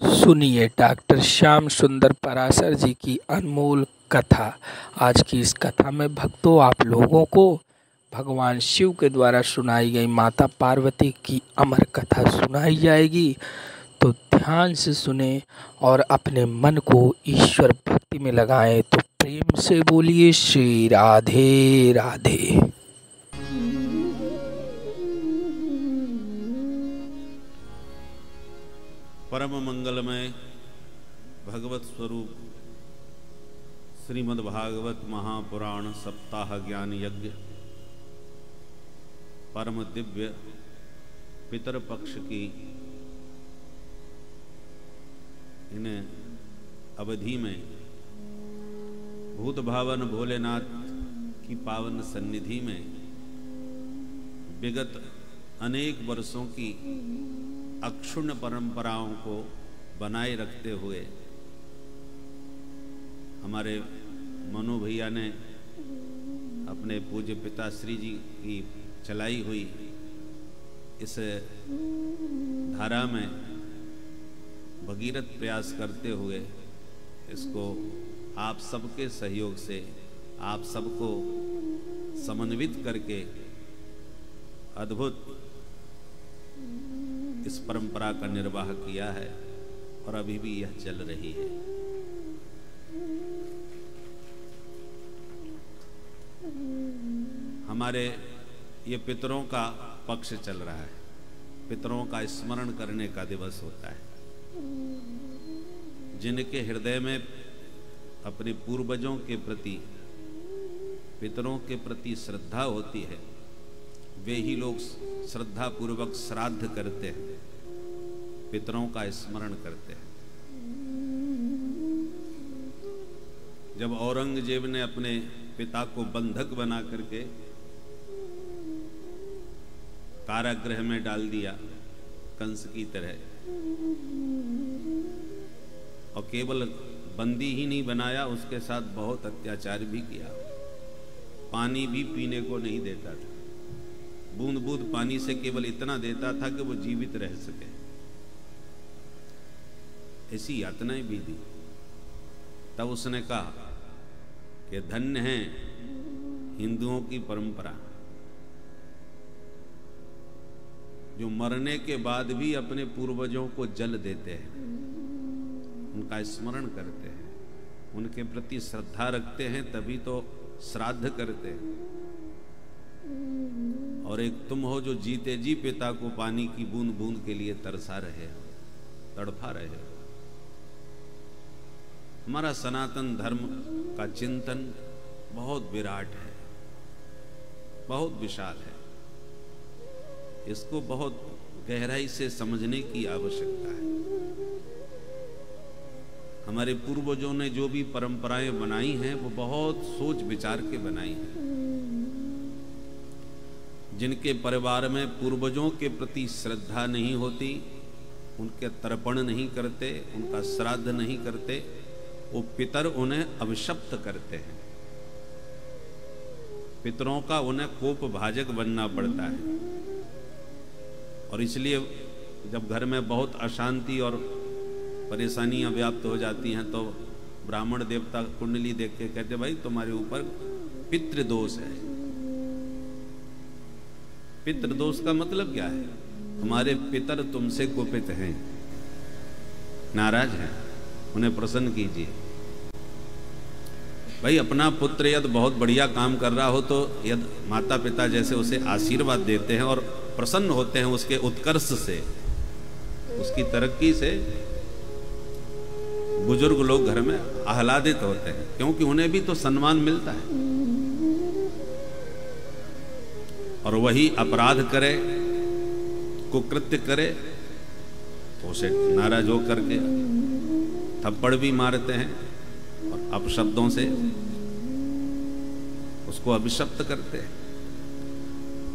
सुनिए डॉक्टर श्याम सुंदर पराशर जी की अनमोल कथा। आज की इस कथा में भक्तों आप लोगों को भगवान शिव के द्वारा सुनाई गई माता पार्वती की अमर कथा सुनाई जाएगी, तो ध्यान से सुने और अपने मन को ईश्वर भक्ति में लगाएं। तो प्रेम से बोलिए श्री राधे राधे। परम मंगलमय भगवत स्वरूप श्रीमद्भागवत महापुराण सप्ताह ज्ञान यज्ञ परम दिव्य पितरपक्ष की इन अवधि में भूत भावन भोलेनाथ की पावन सन्निधि में विगत अनेक वर्षों की अक्षुण्ण परंपराओं को बनाए रखते हुए हमारे मनु भैया ने अपने पूज्य पिताश्री जी की चलाई हुई इस धारा में भगीरथ प्रयास करते हुए इसको आप सबके सहयोग से आप सबको समन्वित करके अद्भुत इस परंपरा का निर्वाह किया है और अभी भी यह चल रही है। हमारे ये पितरों का पक्ष चल रहा है, पितरों का स्मरण करने का दिवस होता है। जिनके हृदय में अपने पूर्वजों के प्रति पितरों के प्रति श्रद्धा होती है, वे ही लोग श्रद्धा पूर्वक श्राद्ध करते हैं, पितरों का स्मरण करते हैं। जब औरंगजेब ने अपने पिता को बंधक बना करके कारागृह में डाल दिया कंस की तरह, और केवल बंदी ही नहीं बनाया, उसके साथ बहुत अत्याचार भी किया। पानी भी पीने को नहीं देता था, बूंद बूंद पानी से केवल इतना देता था कि वो जीवित रह सके। ऐसी यातनाएं भी दी। तब उसने कहा कि धन्य है हिंदुओं की परंपरा, जो मरने के बाद भी अपने पूर्वजों को जल देते हैं, उनका स्मरण करते हैं, उनके प्रति श्रद्धा रखते हैं, तभी तो श्राद्ध करते हैं। और एक तुम हो जो जीते जी पिता को पानी की बूंद बूंद के लिए तरसा रहे हो, तड़फा रहे हो। हमारा सनातन धर्म का चिंतन बहुत विराट है, बहुत विशाल है। इसको बहुत गहराई से समझने की आवश्यकता है। हमारे पूर्वजों ने जो भी परंपराएं बनाई हैं वो बहुत सोच विचार के बनाई हैं। जिनके परिवार में पूर्वजों के प्रति श्रद्धा नहीं होती, उनके तर्पण नहीं करते, उनका श्राद्ध नहीं करते, वो पितर उन्हें अभिशप्त करते हैं। पितरों का उन्हें कोप भाजक बनना पड़ता है। और इसलिए जब घर में बहुत अशांति और परेशानियां व्याप्त हो जाती हैं तो ब्राह्मण देवता कुंडली देख के कहते, भाई तुम्हारे ऊपर पितृदोष है। पितृदोष का मतलब क्या है? हमारे पितर तुमसे कुपित हैं, नाराज हैं, उन्हें प्रसन्न कीजिए। भाई अपना पुत्र यदि बहुत बढ़िया काम कर रहा हो तो यदि माता पिता जैसे उसे आशीर्वाद देते हैं और प्रसन्न होते हैं उसके उत्कर्ष से, उसकी तरक्की से, बुजुर्ग लोग घर में आह्लादित होते हैं, क्योंकि उन्हें भी तो सम्मान मिलता है। और वही अपराध करे, कुकृत्य करे, तो उसे नाराज हो करके थप्पड़ भी मारते हैं और अपशब्दों से उसको अभिशप्त करते हैं।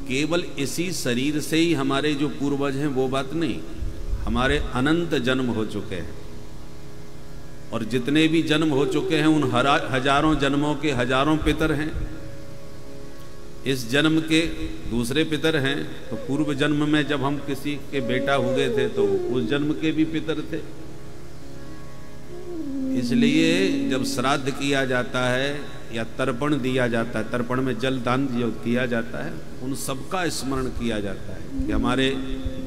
केवल इसी शरीर से ही हमारे जो पूर्वज हैं वो बात नहीं, हमारे अनंत जन्म हो चुके हैं, और जितने भी जन्म हो चुके हैं उन हजारों जन्मों के हजारों पितर हैं। इस जन्म के दूसरे पितर हैं, तो पूर्व जन्म में जब हम किसी के बेटा हुए थे तो उस जन्म के भी पितर थे। इसलिए जब श्राद्ध किया जाता है या तर्पण दिया जाता है, तर्पण में जल दान किया जाता है, उन सबका स्मरण किया जाता है कि हमारे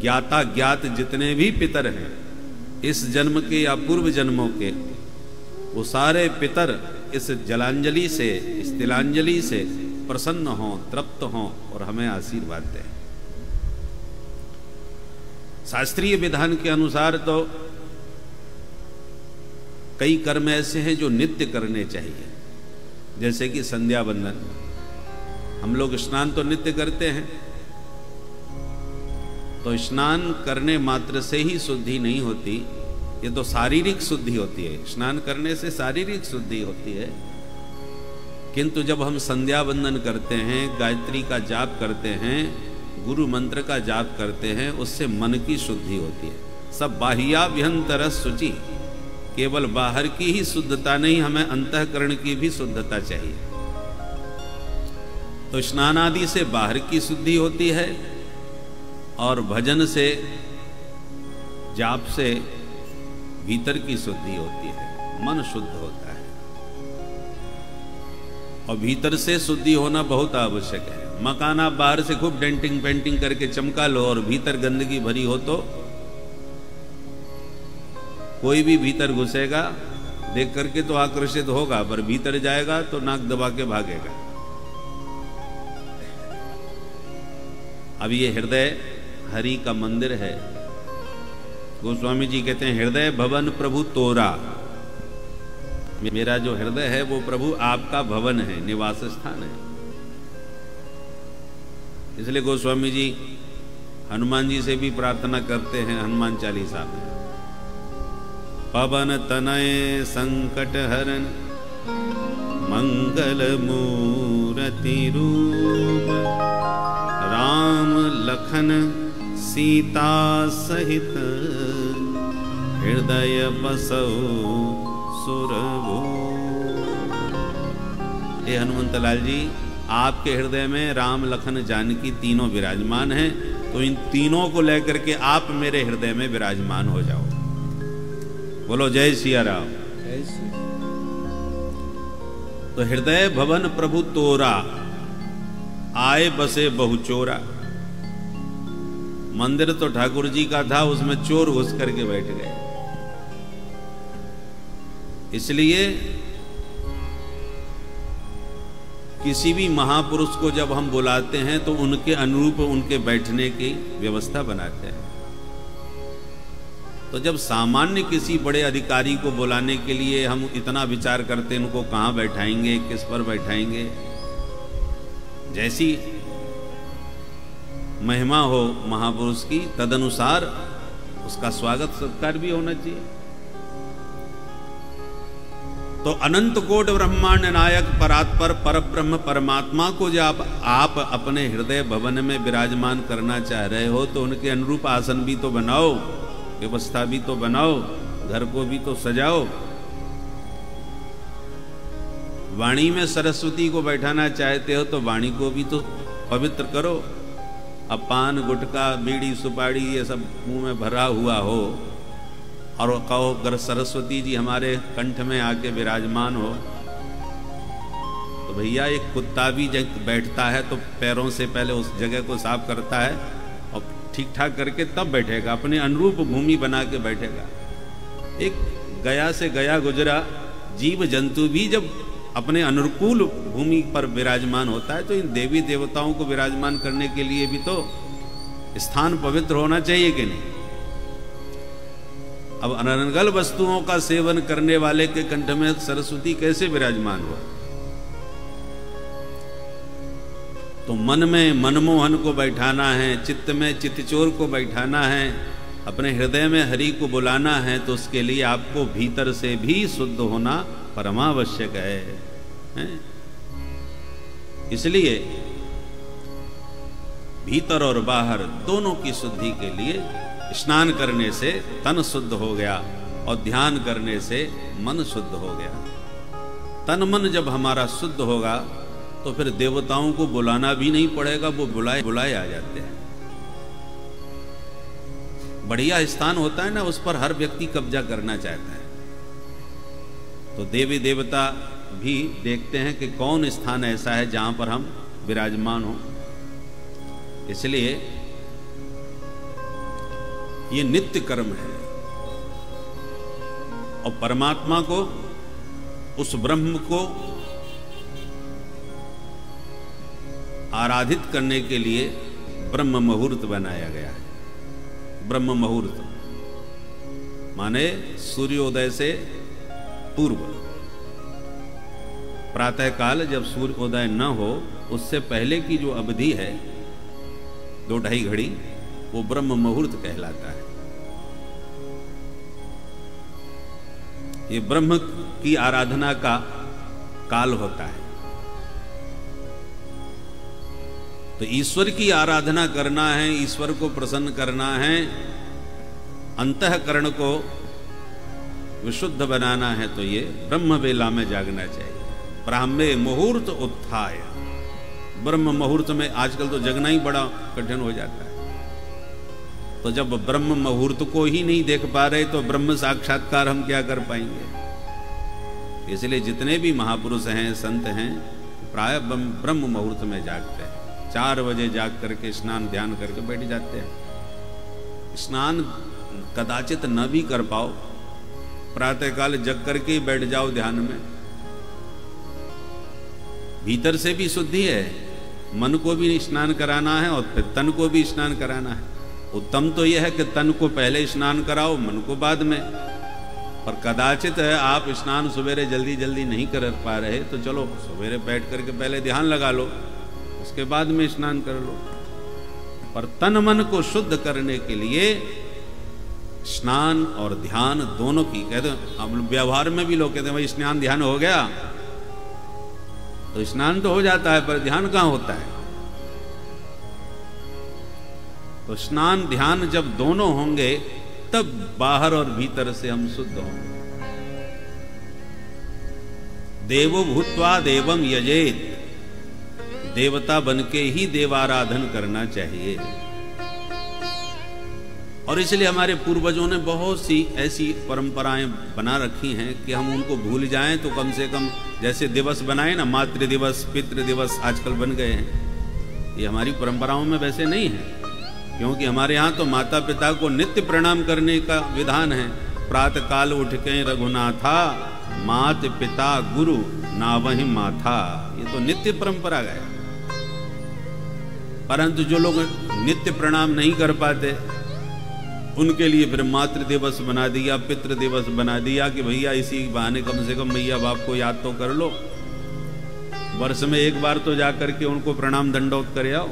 ज्ञाता ज्ञात जितने भी पितर हैं इस जन्म के या पूर्व जन्मों के, वो सारे पितर इस जलांजलि से, इस तिलांजलि से प्रसन्न हों, तृप्त हों और हमें आशीर्वाद दें। शास्त्रीय विधान के अनुसार तो कई कर्म ऐसे हैं जो नित्य करने चाहिए, जैसे कि संध्या बंदन। हम लोग स्नान तो नित्य करते हैं, तो स्नान करने मात्र से ही शुद्धि नहीं होती, ये तो शारीरिक शुद्धि होती है। स्नान करने से शारीरिक शुद्धि होती है, किंतु जब हम संध्या बंदन करते हैं, गायत्री का जाप करते हैं, गुरु मंत्र का जाप करते हैं, उससे मन की शुद्धि होती है। सब बाह्याभ्यंतर शुचि, केवल बाहर की ही शुद्धता नहीं, हमें अंतःकरण की भी शुद्धता चाहिए। तो स्नान आदि से बाहर की शुद्धि होती है और भजन से, जाप से भीतर की शुद्धि होती है, मन शुद्ध होता है। और भीतर से शुद्धि होना बहुत आवश्यक है। मकान आप बाहर से खूब डेंटिंग पेंटिंग करके चमका लो और भीतर गंदगी भरी हो तो कोई भी भीतर घुसेगा, देख करके तो आकर्षित होगा, पर भीतर जाएगा तो नाक दबा के भागेगा। अब ये हृदय हरि का मंदिर है। गोस्वामी जी कहते हैं, हृदय भवन प्रभु तोरा। मेरा जो हृदय है वो प्रभु आपका भवन है, निवास स्थान है। इसलिए गोस्वामी जी हनुमान जी से भी प्रार्थना करते हैं हनुमान चालीसा में, पवन तनय संकट हरन मंगल मूर्ति रूप, राम लखन सीता सहित हृदय बसौ सुरभू। हे हनुमंत लाल जी, आपके हृदय में राम लखन जानकी तीनों विराजमान हैं, तो इन तीनों को लेकर के आप मेरे हृदय में विराजमान हो जाओ। बोलो जय सिया राम। तो हृदय भवन प्रभु तोरा, आए बसे बहुचोरा। मंदिर तो ठाकुर जी का था, उसमें चोर घुस करके बैठ गए। इसलिए किसी भी महापुरुष को जब हम बुलाते हैं तो उनके अनुरूप उनके बैठने की व्यवस्था बनाते हैं। तो जब सामान्य किसी बड़े अधिकारी को बुलाने के लिए हम इतना विचार करते हैं, उनको कहाँ बैठाएंगे, किस पर बैठाएंगे, जैसी महिमा हो महापुरुष की तदनुसार उसका स्वागत सत्कार भी होना चाहिए। तो अनंत कोट ब्रह्मांड नायक परात्पर परब्रह्म परमात्मा को जब आप अपने हृदय भवन में विराजमान करना चाह रहे हो तो उनके अनुरूप आसन भी तो बनाओ, व्यवस्था भी तो बनाओ, घर को भी तो सजाओ। वाणी में सरस्वती को बैठाना चाहते हो तो वाणी को भी तो पवित्र करो। अब पान गुटखा बीड़ी सुपारी ये सब मुंह में भरा हुआ हो और कहो अगर सरस्वती जी हमारे कंठ में आके विराजमान हो, तो भैया एक कुत्ता भी जब बैठता है तो पैरों से पहले उस जगह को साफ करता है और ठीक ठाक करके तब बैठेगा, अपने अनुरूप भूमि बना के बैठेगा। एक गया से गया गुजरा जीव जंतु भी जब अपने अनुकूल भूमि पर विराजमान होता है तो इन देवी देवताओं को विराजमान करने के लिए भी तो स्थान पवित्र होना चाहिए कि नहीं। अब अनर्गल वस्तुओं का सेवन करने वाले के कंठ में सरस्वती कैसे विराजमान हो। तो मन में मनमोहन को बैठाना है, चित्त में चित्तचोर को बैठाना है, अपने हृदय में हरि को बुलाना है, तो उसके लिए आपको भीतर से भी शुद्ध होना परमावश्यक है? इसलिए भीतर और बाहर दोनों की शुद्धि के लिए स्नान करने से तन शुद्ध हो गया और ध्यान करने से मन शुद्ध हो गया। तन मन जब हमारा शुद्ध होगा तो फिर देवताओं को बुलाना भी नहीं पड़ेगा, वो बुलाए आ जाते हैं। बढ़िया स्थान होता है ना, उस पर हर व्यक्ति कब्जा करना चाहता है। तो देवी देवता भी देखते हैं कि कौन स्थान ऐसा है जहां पर हम विराजमान हो। इसलिए ये नित्य कर्म है और परमात्मा को, उस ब्रह्म को आराधित करने के लिए ब्रह्म मुहूर्त बनाया गया है। ब्रह्म मुहूर्त माने सूर्योदय से पूर्व, प्रातः काल जब सूर्योदय न हो उससे पहले की जो अवधि है 2-2.5 घड़ी, वो ब्रह्म मुहूर्त कहलाता है। ये ब्रह्म की आराधना का काल होता है। तो ईश्वर की आराधना करना है, ईश्वर को प्रसन्न करना है, अंतःकरण को विशुद्ध बनाना है, तो ये ब्रह्म वेला में जागना चाहिए। ब्राह्मे मुहूर्त उत्थाय, ब्रह्म मुहूर्त में आजकल तो जगना ही बड़ा कठिन हो जाता है। तो जब ब्रह्म मुहूर्त को ही नहीं देख पा रहे तो ब्रह्म साक्षात्कार हम क्या कर पाएंगे। इसलिए जितने भी महापुरुष हैं, संत हैं, प्राय ब्रह्म मुहूर्त में जागते हैं। 4 बजे जाग करके स्नान ध्यान करके बैठ जाते हैं। स्नान कदाचित न भी कर पाओ, प्रातःकाल जग करके ही बैठ जाओ ध्यान में, भीतर से भी शुद्धि है। मन को भी स्नान कराना है और फिर तन को भी स्नान कराना है। उत्तम तो यह है कि तन को पहले स्नान कराओ, मन को बाद में। पर कदाचित है आप स्नान सवेरे जल्दी जल्दी नहीं कर पा रहे, तो चलो सवेरे बैठ करके पहले ध्यान लगा लो, उसके बाद में स्नान कर लो। पर तन मन को शुद्ध करने के लिए स्नान और ध्यान दोनों की, कहते हम व्यवहार में भी लोग कहते हैं भाई स्नान ध्यान हो गया, तो स्नान तो हो जाता है पर ध्यान कहां होता है। तो स्नान ध्यान जब दोनों होंगे तब बाहर और भीतर से हम शुद्ध होंगे। देवो भूत्वा देवम यजेत, देवता बनके ही देवाराधन करना चाहिए। और इसलिए हमारे पूर्वजों ने बहुत सी ऐसी परंपराएं बना रखी हैं कि हम उनको भूल जाएं तो कम से कम, जैसे दिवस बनाए ना, मातृ दिवस, पितृ दिवस आजकल बन गए हैं, ये हमारी परंपराओं में वैसे नहीं है। क्योंकि हमारे यहाँ तो माता पिता को नित्य प्रणाम करने का विधान है। प्रातः काल उठ के रघुनाथा, मात पिता गुरु नावहि माथा, ये तो नित्य परंपरा गया। परंतु जो लोग नित्य प्रणाम नहीं कर पाते, उनके लिए फिर मातृ दिवस बना दिया, पितृ दिवस बना दिया कि भैया इसी बहाने कम से कम मैया बाप को याद तो कर लो, वर्ष में एक बार तो जाकर के उनको प्रणाम दंडोत करे आओ।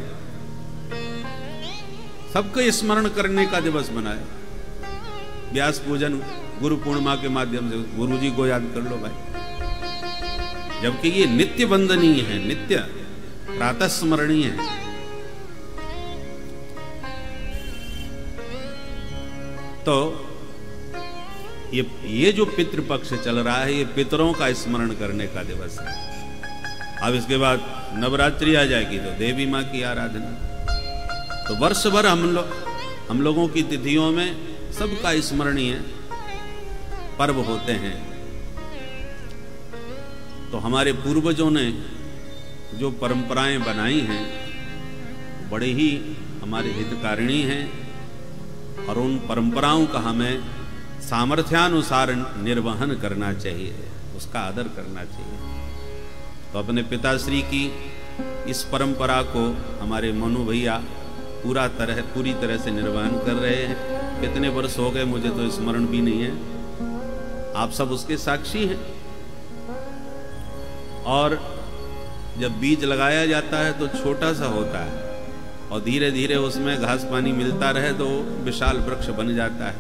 सबको स्मरण करने का दिवस बनाया। व्यास पूजन गुरु पूर्णिमा के माध्यम से गुरु जी को याद कर लो भाई, जबकि ये नित्य वंदनीय है, नित्य प्रातः स्मरणीय है। तो ये जो पितृपक्ष चल रहा है, ये पितरों का स्मरण करने का दिवस है। अब इसके बाद नवरात्रि आ जाएगी तो देवी माँ की आराधना। तो वर्ष भर हम लोगों की तिथियों में सबका स्मरणीय पर्व होते हैं। तो हमारे पूर्वजों ने जो परंपराएं बनाई हैं बड़े ही हमारे हितकारिणी हैं, और उन परंपराओं का हमें सामर्थ्यानुसार निर्वहन करना चाहिए, उसका आदर करना चाहिए। तो अपने पिताश्री की इस परंपरा को हमारे मनु भैया पूरी तरह से निर्वहन कर रहे हैं। कितने वर्ष हो गए मुझे तो स्मरण भी नहीं है, आप सब उसके साक्षी हैं। और जब बीज लगाया जाता है तो छोटा सा होता है, और धीरे धीरे उसमें घास पानी मिलता रहे तो विशाल वृक्ष बन जाता है।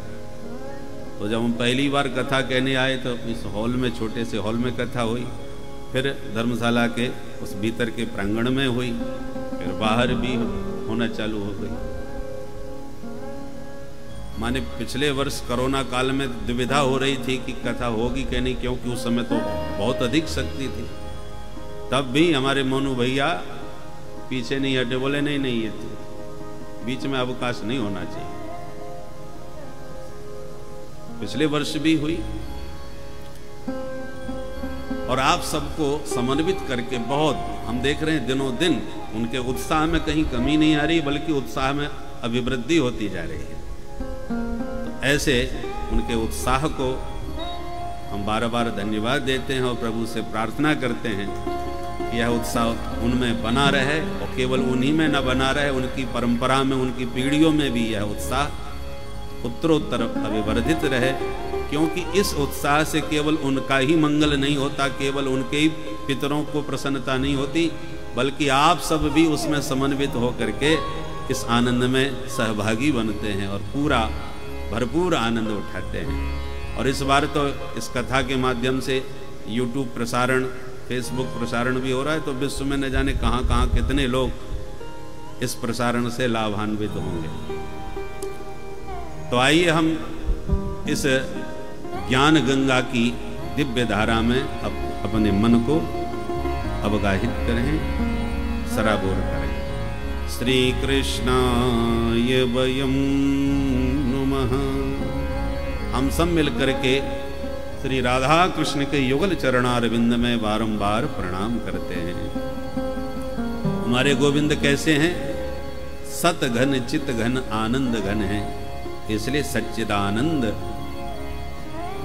तो जब हम पहली बार कथा कहने आए तो इस हॉल में, छोटे से हॉल में कथा हुई, फिर धर्मशाला के उस भीतर के प्रांगण में हुई, फिर बाहर भी होना चालू हो गई। माने पिछले वर्ष कोरोना काल में दुविधा हो रही थी कि कथा होगी कि नहीं, क्योंकि उस समय तो बहुत अधिक शक्ति थी। तब भी हमारे मोनू भैया पीछे नहीं हटे, बोले नहीं ये बीच में अवकाश नहीं होना चाहिए। पिछले वर्ष भी हुई और आप सबको समन्वित करके बहुत हम देख रहे हैं दिनों दिन उनके उत्साह में कहीं कमी नहीं आ रही, बल्कि उत्साह में अभिवृद्धि होती जा रही है। तो ऐसे उनके उत्साह को हम बार बार धन्यवाद देते हैं और प्रभु से प्रार्थना करते हैं कि यह उत्साह उनमें बना रहे, और केवल उन्हीं में न बना रहे, उनकी परंपरा में, उनकी पीढ़ियों में भी यह उत्साह उत्तरोत्तर अभिवर्धित रहे। क्योंकि इस उत्साह से केवल उनका ही मंगल नहीं होता, केवल उनके ही पितरों को प्रसन्नता नहीं होती, बल्कि आप सब भी उसमें समन्वित होकर के इस आनंद में सहभागी बनते हैं और पूरा भरपूर आनंद उठाते हैं। और इस बार तो इस कथा के माध्यम से YouTube प्रसारण, Facebook प्रसारण भी हो रहा है, तो विश्व में न जाने कहाँ कहाँ कितने लोग इस प्रसारण से लाभान्वित होंगे। तो आइए हम इस ज्ञान गंगा की दिव्य धारा में अपने मन को अवगाहित करें, सराबोर करें। श्री कृष्णाय वयं नमः। हम सब मिलकर के श्री राधा कृष्ण के युगल चरणारविंद में बारंबार प्रणाम करते हैं। हमारे गोविंद कैसे हैं? सत घन चित घन आनंद घन है, इसलिए सच्चिदानंद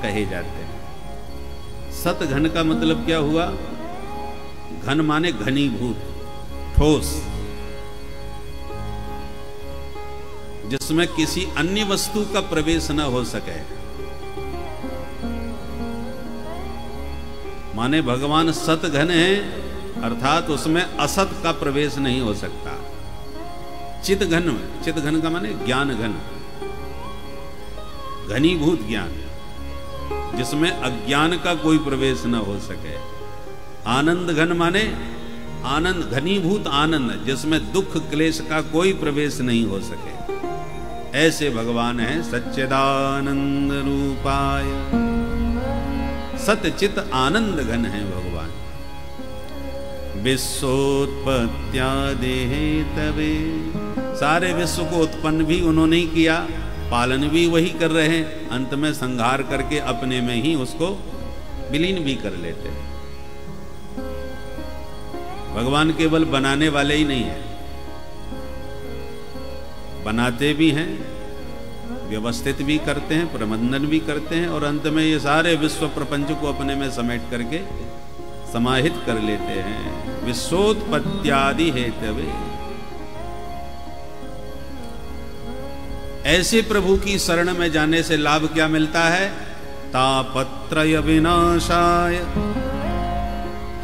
कहे जाते हैं। सत घन का मतलब क्या हुआ? घन माने घनीभूत, ठोस, जिसमें किसी अन्य वस्तु का प्रवेश न हो सके। माने भगवान सत घन है, अर्थात उसमें असत का प्रवेश नहीं हो सकता। चित घन, चित घन का माने ज्ञान घन, घनीभूत ज्ञान, जिसमें अज्ञान का कोई प्रवेश न हो सके। आनंद घन माने आनंद, घनीभूत आनंद, जिसमें दुख क्लेश का कोई प्रवेश नहीं हो सके। ऐसे भगवान हैं सच्चिदानंद रूपाय। सतचित आनंद घन है भगवान। विश्वोत्पत्त्यादि हेतवे, सारे विश्व को उत्पन्न भी उन्होंने ही किया, पालन भी वही कर रहे हैं, अंत में संहार करके अपने में ही उसको विलीन भी कर लेते हैं। भगवान केवल बनाने वाले ही नहीं है, बनाते भी हैं, व्यवस्थित भी करते हैं, प्रबंधन भी करते हैं, और अंत में ये सारे विश्व प्रपंच को अपने में समेट करके समाहित कर लेते हैं। विश्वोत्पत्त्यादि हेतवे। ऐसे प्रभु की शरण में जाने से लाभ क्या मिलता है? तापत्रय विनाशाय।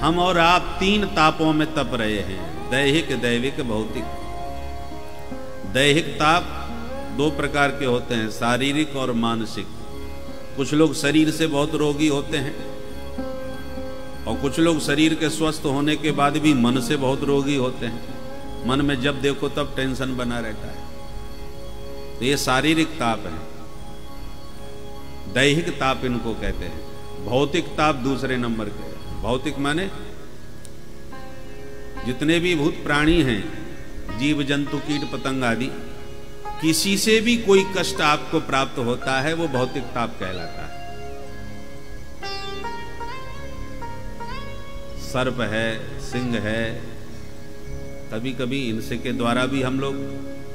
हम और आप तीन तापों में तप रहे हैं, दैहिक, दैविक, भौतिक। दैहिक ताप दो प्रकार के होते हैं, शारीरिक और मानसिक। कुछ लोग शरीर से बहुत रोगी होते हैं, और कुछ लोग शरीर के स्वस्थ होने के बाद भी मन से बहुत रोगी होते हैं। मन में जब देखो तब टेंशन बना रहता है। तो ये शारीरिक ताप है, दैहिक ताप इनको कहते हैं। भौतिक ताप दूसरे नंबर के। भौतिक माने जितने भी भूत प्राणी हैं, जीव जंतु कीट पतंग आदि, किसी से भी कोई कष्ट आपको प्राप्त होता है, वो भौतिक ताप कहलाता है। सर्प है, सिंह है, कभी कभी इनसे के द्वारा भी हम लोग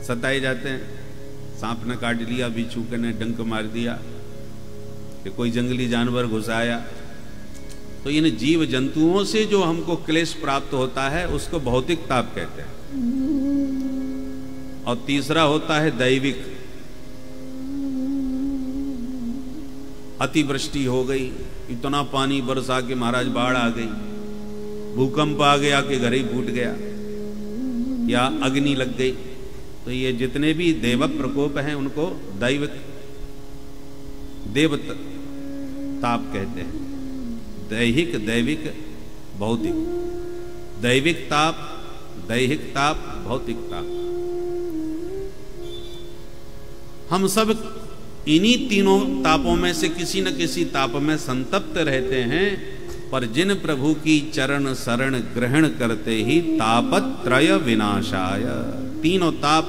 सताए जाते हैं। सांप ने काट लिया, बिच्छू ने डंक मार दिया, कि कोई जंगली जानवर घुस आया। तो इन जीव जंतुओं से जो हमको क्लेश प्राप्त होता है उसको भौतिक ताप कहते हैं। और तीसरा होता है दैविक। अतिवृष्टि हो गई, इतना पानी बरसा के महाराज बाढ़ आ गई, भूकंप आ गया कि घर ही फूट गया, या अग्नि लग गई। तो ये जितने भी देव प्रकोप हैं उनको दैविक, देव ताप कहते हैं। दैहिक, दैविक, भौतिक। दैविक ताप, दैहिक ताप, भौतिक ताप। हम सब इन्हीं तीनों तापों में से किसी न किसी ताप में संतप्त रहते हैं, पर जिन प्रभु की चरण शरण ग्रहण करते ही तापत्रय विनाशाय, तीनों ताप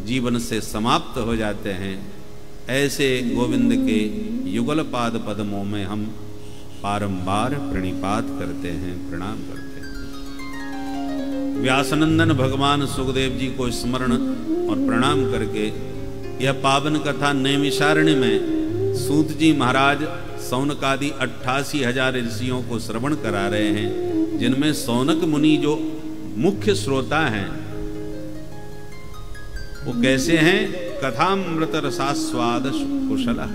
जीवन से समाप्त हो जाते हैं। ऐसे गोविंद के युगल पाद पद्मों में हम बारंबार प्रणिपात करते हैं, प्रणाम करते हैं। व्यासनंदन भगवान सुखदेव जी को स्मरण और प्रणाम करके यह पावन कथा नैमिषारण्य में सूत जी महाराज सौनकादि 88,000 ऋषियों को श्रवण करा रहे हैं, जिनमें सौनक मुनि जो मुख्य श्रोता हैं वो कैसे हैं? कथामृत रसास्वाद कुशलः।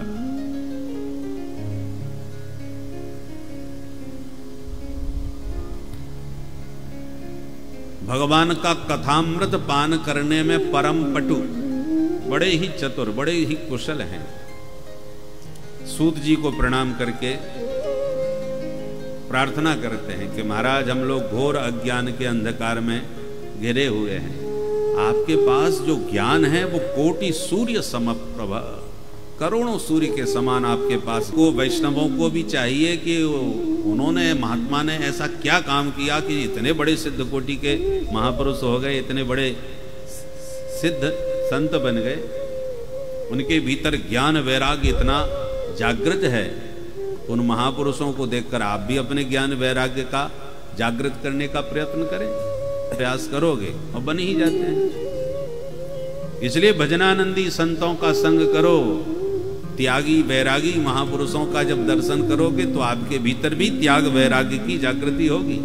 भगवान का कथामृत पान करने में परम पटु, बड़े ही चतुर, बड़े ही कुशल हैं। सूत जी को प्रणाम करके प्रार्थना करते हैं कि महाराज हम लोग घोर अज्ञान के अंधकार में घिरे हुए हैं, आपके पास जो ज्ञान है वो कोटि सूर्य समप्रभ, करोड़ों सूर्य के समान आपके पास। को वैष्णवों को भी चाहिए कि उन्होंने, महात्मा ने ऐसा क्या काम किया कि इतने बड़े सिद्ध कोटि के महापुरुष हो गए, इतने बड़े सिद्ध संत बन गए, उनके भीतर ज्ञान वैराग्य इतना जागृत है। उन महापुरुषों को देखकर आप भी अपने ज्ञान वैराग्य का जागृत करने का प्रयत्न करें। प्रयास करोगे और बन ही जाते हैं। इसलिए भजनानंदी संतों का संग करो, त्यागी वैरागी महापुरुषों का जब दर्शन करोगे तो आपके भीतर भी त्याग वैराग्य की जागृति होगी।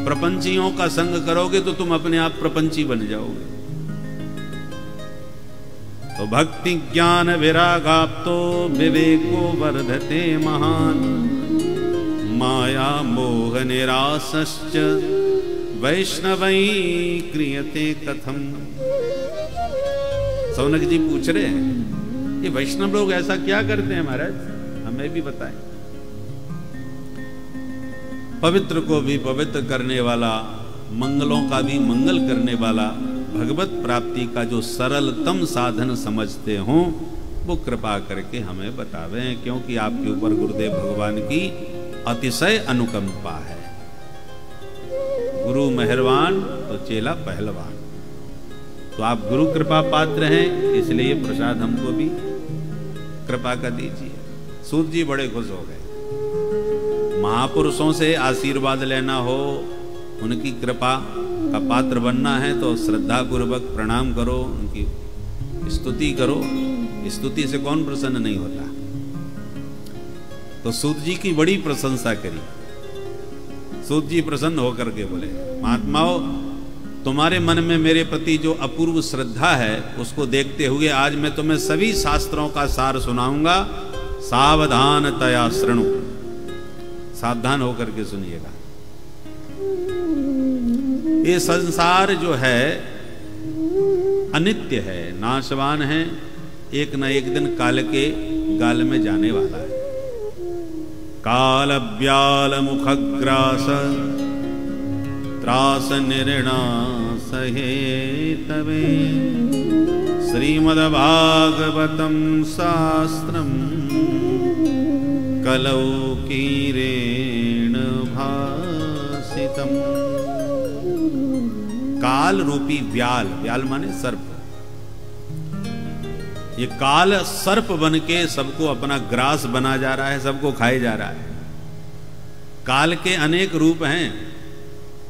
प्रपंचियों का संग करोगे तो तुम अपने आप प्रपंची बन जाओगे। तो भक्ति ज्ञान विरागाप्तो विवेको वर्धते महान, माया मोह निरासश्च वैष्णवै क्रियते कथम। सौनक जी पूछ रहे हैं ये वैष्णव लोग ऐसा क्या करते हैं महाराज, हमें भी बताएं। पवित्र को भी पवित्र करने वाला, मंगलों का भी मंगल करने वाला, भगवत प्राप्ति का जो सरलतम साधन समझते हो वो कृपा करके हमें बतावें, क्योंकि आपके ऊपर गुरुदेव भगवान की अतिशय अनुकंपा है। गुरु मेहरबान तो चेला पहलवान। तो आप गुरु कृपा पात्र हैं, इसलिए प्रसाद हमको भी कृपा का दीजिए। सूत जी बड़े खुश हो गए। महापुरुषों से आशीर्वाद लेना हो, उनकी कृपा का पात्र बनना है तो श्रद्धा पूर्वक प्रणाम करो, उनकी स्तुति करो। स्तुति से कौन प्रसन्न नहीं होता। तो सूत जी की बड़ी प्रशंसा करी। सूत जी प्रसन्न होकर के बोले, महात्माओं तुम्हारे मन में मेरे प्रति जो अपूर्व श्रद्धा है उसको देखते हुए आज मैं तुम्हें सभी शास्त्रों का सार सुनाऊंगा। सावधानतया शृणु, सावधान होकर के सुनिएगा। ये संसार जो है अनित्य है, नाशवान है, एक न एक दिन काल के गाल में जाने वाला है। काल व्याल मुखग्रास त्रास निर्णास हेतवे श्रीमद्भागवतं शास्त्रं कलौ कीरेण भासितम्। काल रूपी व्याल, व्याल माने सर्प, ये काल सर्प बन के सबको अपना ग्रास बना जा रहा है, सबको खाए जा रहा है। काल के अनेक रूप हैं,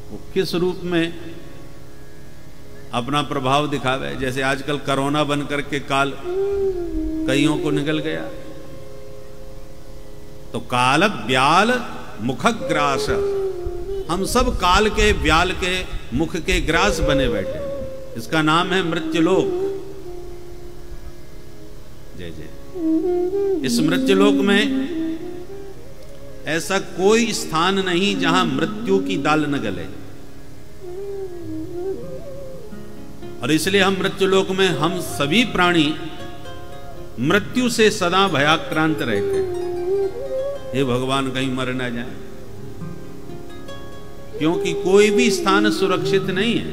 वो किस रूप में अपना प्रभाव दिखावे। जैसे आजकल कोरोना बन करके काल कईयों को निकल गया। तो काल व्याल मुखग्रास, हम सब काल के व्याल के मुख के ग्रास बने बैठे। इसका नाम है मृत्युलोक। जय जय। इस मृत्युलोक में ऐसा कोई स्थान नहीं जहां मृत्यु की दाल न गले। और इसलिए हम मृत्युलोक में हम सभी प्राणी मृत्यु से सदा भयाक्रांत रहते हैं। हे भगवान कहीं मर ना जाए, क्योंकि कोई भी स्थान सुरक्षित नहीं है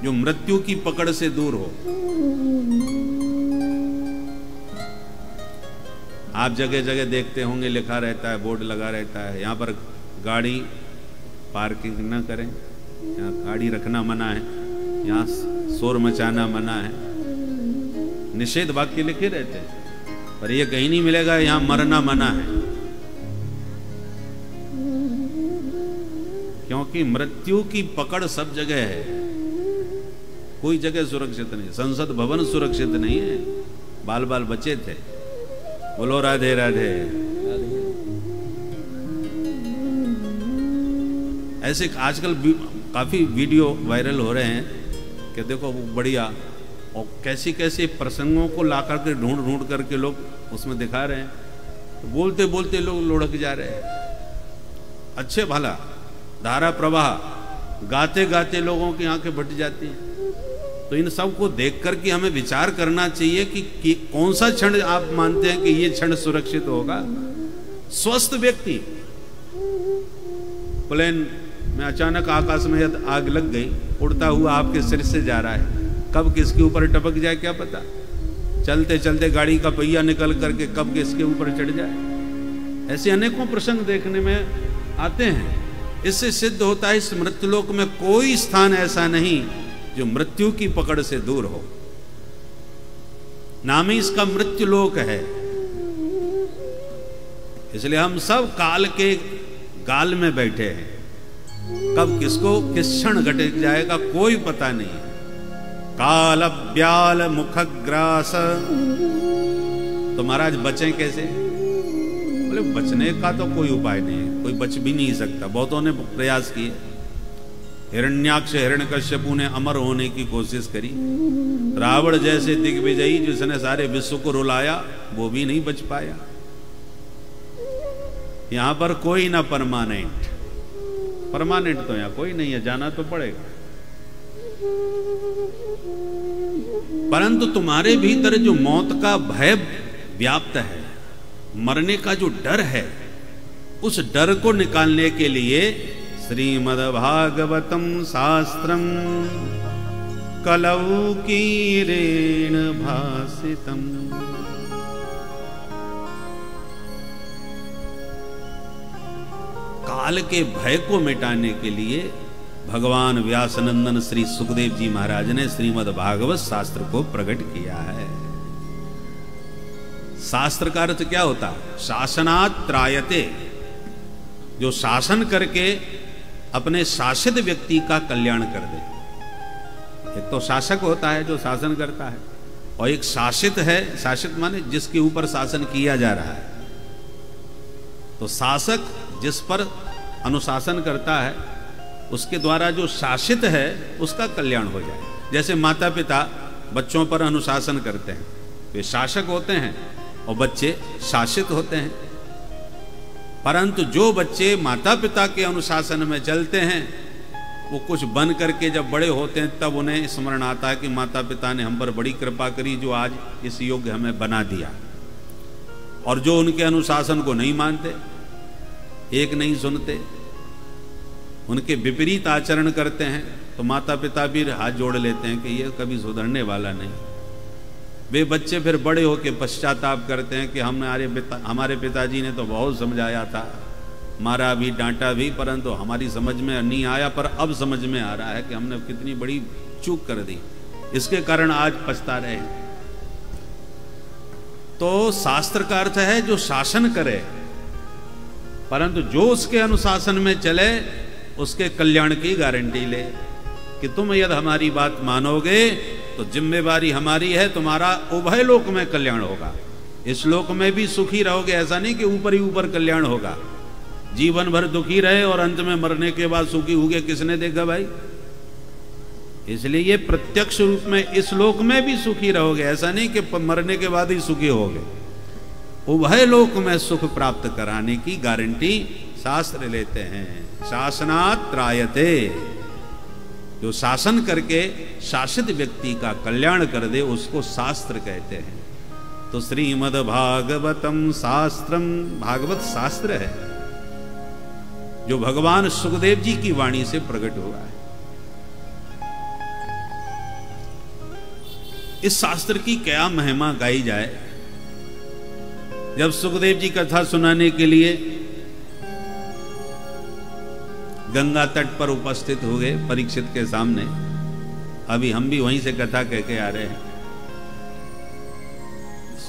जो मृत्यु की पकड़ से दूर हो। आप जगह जगह देखते होंगे लिखा रहता है, बोर्ड लगा रहता है, यहां पर गाड़ी पार्किंग न करें, यहाँ गाड़ी रखना मना है, यहाँ शोर मचाना मना है, निषेध वाक्य लिखे रहते हैं। पर यह कहीं नहीं मिलेगा यहाँ मरना मना है। क्योंकि मृत्यु की पकड़ सब जगह है, कोई जगह सुरक्षित नहीं। संसद भवन सुरक्षित नहीं है, बाल बाल बचे थे। बोलो राधे राधे। ऐसे आजकल काफी वीडियो वायरल हो रहे हैं कि देखो वो बढ़िया, और कैसी कैसे प्रसंगों को ला करके ढूंढ ढूंढ करके लोग उसमें दिखा रहे हैं। तो बोलते बोलते लोग लुढ़क जा रहे हैं। अच्छे भला धारा प्रवाह, गाते गाते लोगों की आंखें फट जाती हैं। तो इन सब को देख कर के हमें विचार करना चाहिए कि कौन सा क्षण आप मानते हैं कि ये क्षण सुरक्षित होगा। स्वस्थ व्यक्ति, प्लेन में अचानक आकाश में यदि आग लग गई, उड़ता हुआ आपके सिर से जा रहा है, कब किसके ऊपर टपक जाए क्या पता। चलते चलते गाड़ी का पहिया निकल करके कब किसके ऊपर चढ़ जाए। ऐसे अनेकों प्रसंग देखने में आते हैं। इससे सिद्ध होता है इस मृत्युलोक में कोई स्थान ऐसा नहीं जो मृत्यु की पकड़ से दूर हो। नाम ही इसका मृत्युलोक है। इसलिए हम सब काल के गाल में बैठे हैं। कब किसको किस क्षण घट जाएगा कोई पता नहीं। काल ब्याल मुखग्रास, तो महाराज बचें कैसे? बोले बचने का तो कोई उपाय नहीं है, कोई बच भी नहीं सकता। बहुतों ने प्रयास किए। हिरण्याक्ष हिरण्यकश्यपु ने अमर होने की कोशिश करी। रावण जैसे दिग्विजयी जिसने सारे विश्व को रुलाया, वो भी नहीं बच पाया। यहां पर कोई ना परमानेंट तो यहां कोई नहीं है, जाना तो पड़ेगा। परंतु तुम्हारे भीतर जो मौत का भय व्याप्त है, मरने का जो डर है, उस डर को निकालने के लिए श्रीमद्भागवतम शास्त्रम कलौ कीरेण भासितम। काल के भय को मिटाने के लिए भगवान व्यासनंदन श्री सुखदेव जी महाराज ने श्रीमद् भागवत शास्त्र को प्रकट किया है। शास्त्र का अर्थ क्या होता है? शासनात् त्रायते, जो शासन करके अपने शासित व्यक्ति का कल्याण कर दे। एक तो शासक होता है जो शासन करता है, और एक शासित है। शासित माने जिसके ऊपर शासन किया जा रहा है। तो शासक जिस पर अनुशासन करता है, उसके द्वारा जो शासित है उसका कल्याण हो जाए। जैसे माता पिता बच्चों पर अनुशासन करते हैं, वे शासक होते हैं और बच्चे शासित होते हैं। परंतु जो बच्चे माता पिता के अनुशासन में चलते हैं, वो कुछ बन करके जब बड़े होते हैं तब उन्हें स्मरण आता है कि माता पिता ने हम पर बड़ी कृपा करी जो आज इस योग्य हमें बना दिया। और जो उनके अनुशासन को नहीं मानते, एक नहीं सुनते, उनके विपरीत आचरण करते हैं, तो माता पिता भी हाथ जोड़ लेते हैं कि ये कभी सुधरने वाला नहीं। वे बच्चे फिर बड़े होकर पश्चाताप करते हैं कि हमारे पिताजी ने तो बहुत समझाया था, मारा भी डांटा भी, परंतु हमारी समझ में नहीं आया। पर अब समझ में आ रहा है कि हमने कितनी बड़ी चूक कर दी, इसके कारण आज पछता रहे हैं। तो शास्त्र का अर्थ है जो शासन करे, परंतु जो उसके अनुशासन में चले उसके कल्याण की गारंटी ले कि तुम यदि हमारी बात मानोगे तो जिम्मेवारी हमारी है, तुम्हारा उभय लोक में कल्याण होगा। इस लोक में भी सुखी रहोगे, ऐसा नहीं कि ऊपर ही ऊपर कल्याण होगा। जीवन भर दुखी रहे और अंत में मरने के बाद सुखी होगे, किसने देखा भाई? इसलिए ये प्रत्यक्ष रूप में इस लोक में भी सुखी रहोगे, ऐसा नहीं कि मरने के बाद ही सुखी होगे। उभय लोक में सुख प्राप्त कराने की गारंटी शास्त्र लेते हैं। शासनात् त्रायते, जो शासन करके शासित व्यक्ति का कल्याण कर दे उसको शास्त्र कहते हैं। तो श्रीमद् भागवतम शास्त्रम, भागवत शास्त्र है जो भगवान सुखदेव जी की वाणी से प्रकट हुआ है। इस शास्त्र की क्या महिमा गाई जाए। जब सुखदेव जी कथा सुनाने के लिए गंगा तट पर उपस्थित हो गए परीक्षित के सामने, अभी हम भी वहीं से कथा कह के आ रहे हैं।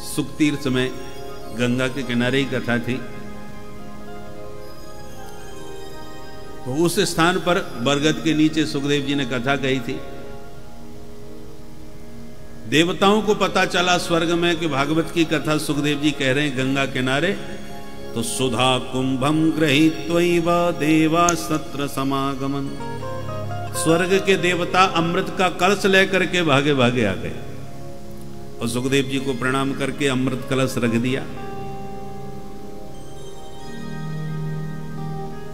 सुखतीर्थ में गंगा के किनारे ही कथा थी। तो उस स्थान पर बरगद के नीचे सुखदेव जी ने कथा कही थी। देवताओं को पता चला स्वर्ग में कि भागवत की कथा सुखदेव जी कह रहे हैं गंगा किनारे, तो सुधा कुंभम गृहीत्वैव देवा सत्र समागमन, स्वर्ग के देवता अमृत का कलश लेकर के भागे भागे आ गए और सुखदेव जी को प्रणाम करके अमृत कलश रख दिया।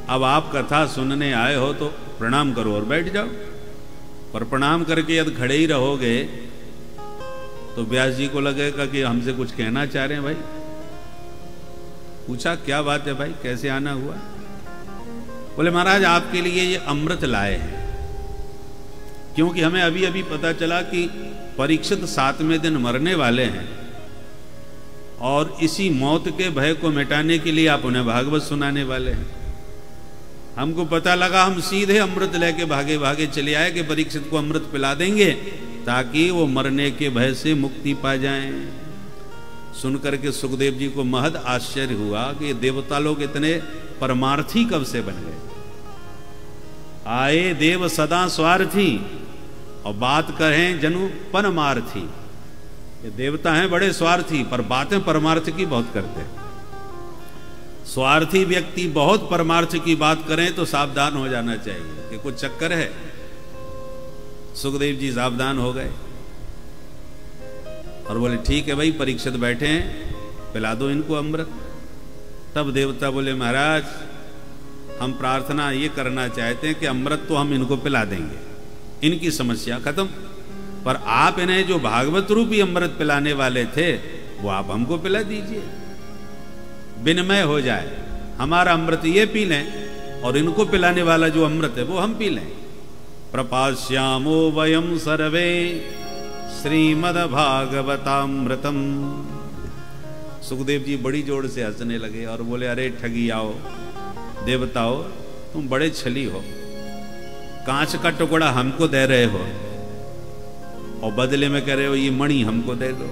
अब आप कथा सुनने आए हो तो प्रणाम करो और बैठ जाओ, पर प्रणाम करके यदि खड़े ही रहोगे तो व्यास जी को लगेगा कि हमसे कुछ कहना चाह रहे हैं। भाई पूछा क्या बात है भाई, कैसे आना हुआ? बोले महाराज आपके लिए ये अमृत लाए हैं, क्योंकि हमें अभी अभी पता चला कि परीक्षित 7वें दिन मरने वाले हैं और इसी मौत के भय को मिटाने के लिए आप उन्हें भागवत सुनाने वाले हैं। हमको पता लगा, हम सीधे अमृत लेके भागे भागे चले आए कि परीक्षित को अमृत पिला देंगे ताकि वो मरने के भय से मुक्ति पा जाएं। सुनकर के सुखदेव जी को महद आश्चर्य हुआ कि देवता लोग इतने परमार्थी कब से बन गए। आए देव सदा स्वार्थी और बात करें जनु परमार्थी। ये देवता हैं बड़े स्वार्थी, पर बातें परमार्थ की बहुत करते हैं। स्वार्थी व्यक्ति बहुत परमार्थ की बात करें तो सावधान हो जाना चाहिए कि कुछ चक्कर है। सुखदेव जी सावधान हो गए और बोले ठीक है भाई, परीक्षित बैठे हैं, पिला दो इनको अमृत। तब देवता बोले महाराज हम प्रार्थना ये करना चाहते हैं कि अमृत तो हम इनको पिला देंगे, इनकी समस्या खत्म, पर आप इन्हें जो भागवत रूपी अमृत पिलाने वाले थे वो आप हमको पिला दीजिए, विनिमय हो जाए, हमारा अमृत ये पी लें और इनको पिलाने वाला जो अमृत है वो हम पी लें। प्रपास्यामो वयम सर्वे श्रीमद् भागवतामृतम। सुखदेव जी बड़ी जोर से हंसने लगे और बोले अरे ठगी आओ, देवताओ तुम बड़े छली हो, कांच का टुकड़ा हमको दे रहे हो और बदले में कह रहे हो ये मणि हमको दे दो।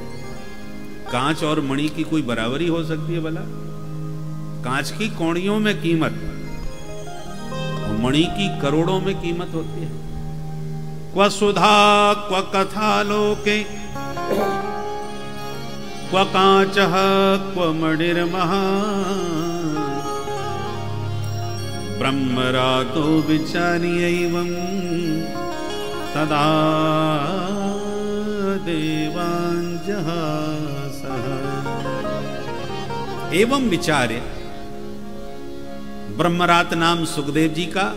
कांच और मणि की कोई बराबरी हो सकती है भला? कांच की कौड़ियों में कीमत और मणि की करोड़ों में कीमत होती है। क्व सुधा क्व कथा लोके क्व कांचः क्व मणिर्महा ब्रह्मरातो विचार्यैवं तदा देवान् जहासः। एवं विचार्य, ब्रह्मरात नाम सुखदेव जी का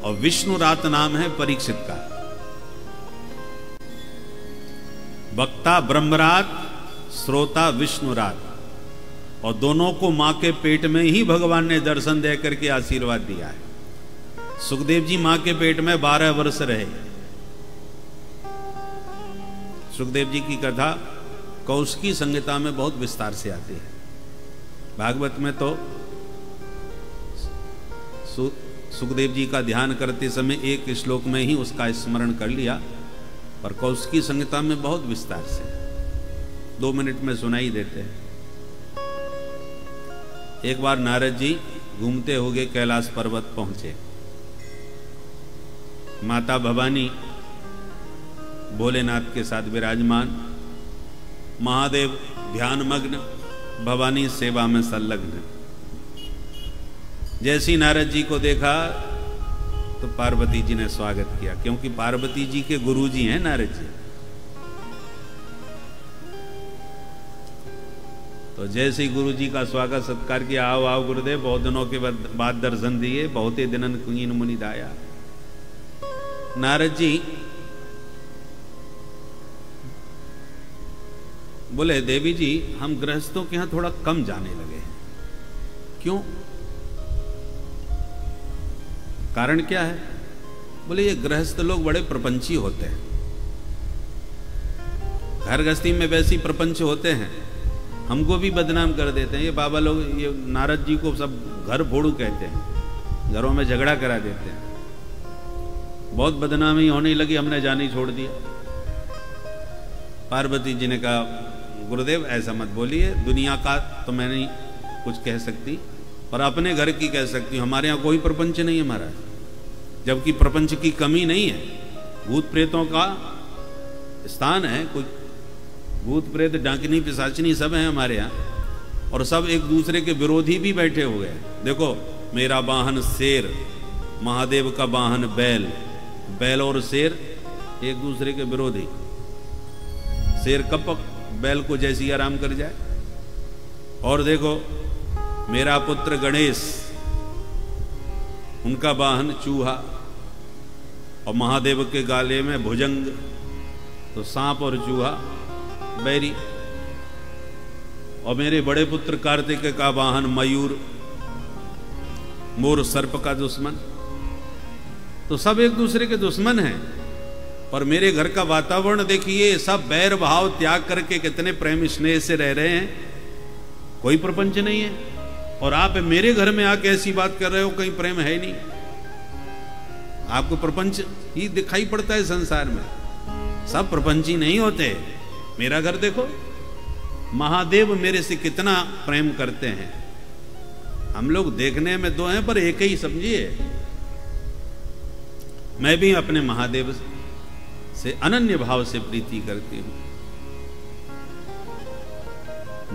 और विष्णुरात नाम है परीक्षित का। वक्ता ब्रह्मरात, श्रोता विष्णुरात, और दोनों को मां के पेट में ही भगवान ने दर्शन दे करके आशीर्वाद दिया है। सुखदेव जी मां के पेट में 12 वर्ष रहे। सुखदेव जी की कथा कौशिकी संहिता में बहुत विस्तार से आती है। भागवत में तो सुखदेव जी का ध्यान करते समय एक श्लोक में ही उसका स्मरण कर लिया, पर कौशिकी संहिता में बहुत विस्तार से 2 मिनट में सुनाई देते हैं। एक बार नारद जी घूमते हुए कैलाश पर्वत पहुंचे। माता भवानी भोलेनाथ के साथ विराजमान, महादेव ध्यान मग्न, भवानी सेवा में संलग्न। जैसी नारद जी को देखा तो पार्वती जी ने स्वागत किया, क्योंकि पार्वती जी के गुरु जी हैं नारद जी। तो जैसे ही गुरु जी का स्वागत सत्कार किया, आओ आओ गुरुदेव, बहुत दिनों के बाद दर्शन दिए, बहुत ही दिनन कुंजीन मुनि दाया। नारद जी बोले देवी जी हम गृहस्थों के यहां थोड़ा कम जाने लगे हैं। क्यों? कारण क्या है? बोले ये गृहस्थ लोग बड़े प्रपंची होते हैं, घर गृहस्थी में वैसी प्रपंच होते हैं, हमको भी बदनाम कर देते हैं। ये बाबा लोग, ये नारद जी को सब घर फोड़ू कहते हैं, घरों में झगड़ा करा देते हैं। बहुत बदनामी होने लगी, हमने जाना ही छोड़ दिया। पार्वती जी ने कहा गुरुदेव ऐसा मत बोलिए, दुनिया का तो मैं नहीं कुछ कह सकती, पर अपने घर की कह सकती हूँ। हमारे यहाँ कोई प्रपंच नहीं है महाराज, जबकि प्रपंच की कमी नहीं है, भूत प्रेतों का स्थान है। कोई भूत प्रेत डाकिनी पिशाचिनी सब हैं हमारे यहाँ, और सब एक दूसरे के विरोधी भी बैठे हुए हैं। देखो, मेरा वाहन शेर, महादेव का वाहन बैल, बैल और शेर एक दूसरे के विरोधी। शेर कब बैल को जैसी आराम कर जाए। और देखो, मेरा पुत्र गणेश, उनका वाहन चूहा, और महादेव के गाले में भुजंग, तो सांप और चूहा बैरी। और मेरे बड़े पुत्र कार्तिक का वाहन मयूर, मोर सर्प का दुश्मन। तो सब एक दूसरे के दुश्मन हैं। पर मेरे घर का वातावरण देखिए, सब बैर भाव त्याग करके कितने प्रेम स्नेह से रह रहे हैं, कोई प्रपंच नहीं है। और आप मेरे घर में आके ऐसी बात कर रहे हो, कहीं प्रेम है ही नहीं। आपको प्रपंच ही दिखाई पड़ता है संसार में, सब प्रपंची नहीं होते। मेरा घर देखो, महादेव मेरे से कितना प्रेम करते हैं। हम लोग देखने में दो हैं पर एक ही समझिए। मैं भी अपने महादेव से अनन्य भाव से प्रीति करती हूं।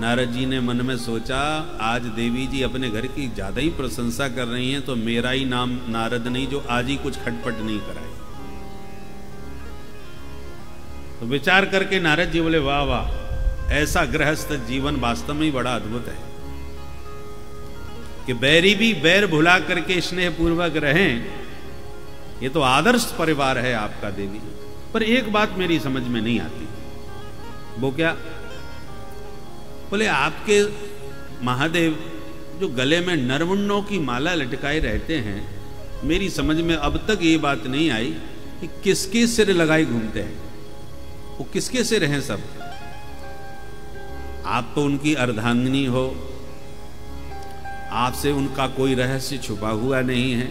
नारद जी ने मन में सोचा, आज देवी जी अपने घर की ज्यादा ही प्रशंसा कर रही हैं, तो मेरा ही नाम नारद नहीं, जो आज ही कुछ खटपट नहीं कराई। तो विचार करके नारद जी बोले, वाह वाह, ऐसा गृहस्थ जीवन वास्तव में ही बड़ा अद्भुत है कि बैरी भी बैर भुला करके स्नेह पूर्वक रहें। ये तो आदर्श परिवार है आपका देवी। पर एक बात मेरी समझ में नहीं आती। वो क्या? बोले, आपके महादेव जो गले में नरमुन्नों की माला लटकाए रहते हैं, मेरी समझ में अब तक ये बात नहीं आई कि किसके सिर लगाए घूमते हैं, वो किसके सिर हैं सब। आप तो उनकी अर्धांगिनी हो, आपसे उनका कोई रहस्य छुपा हुआ नहीं है,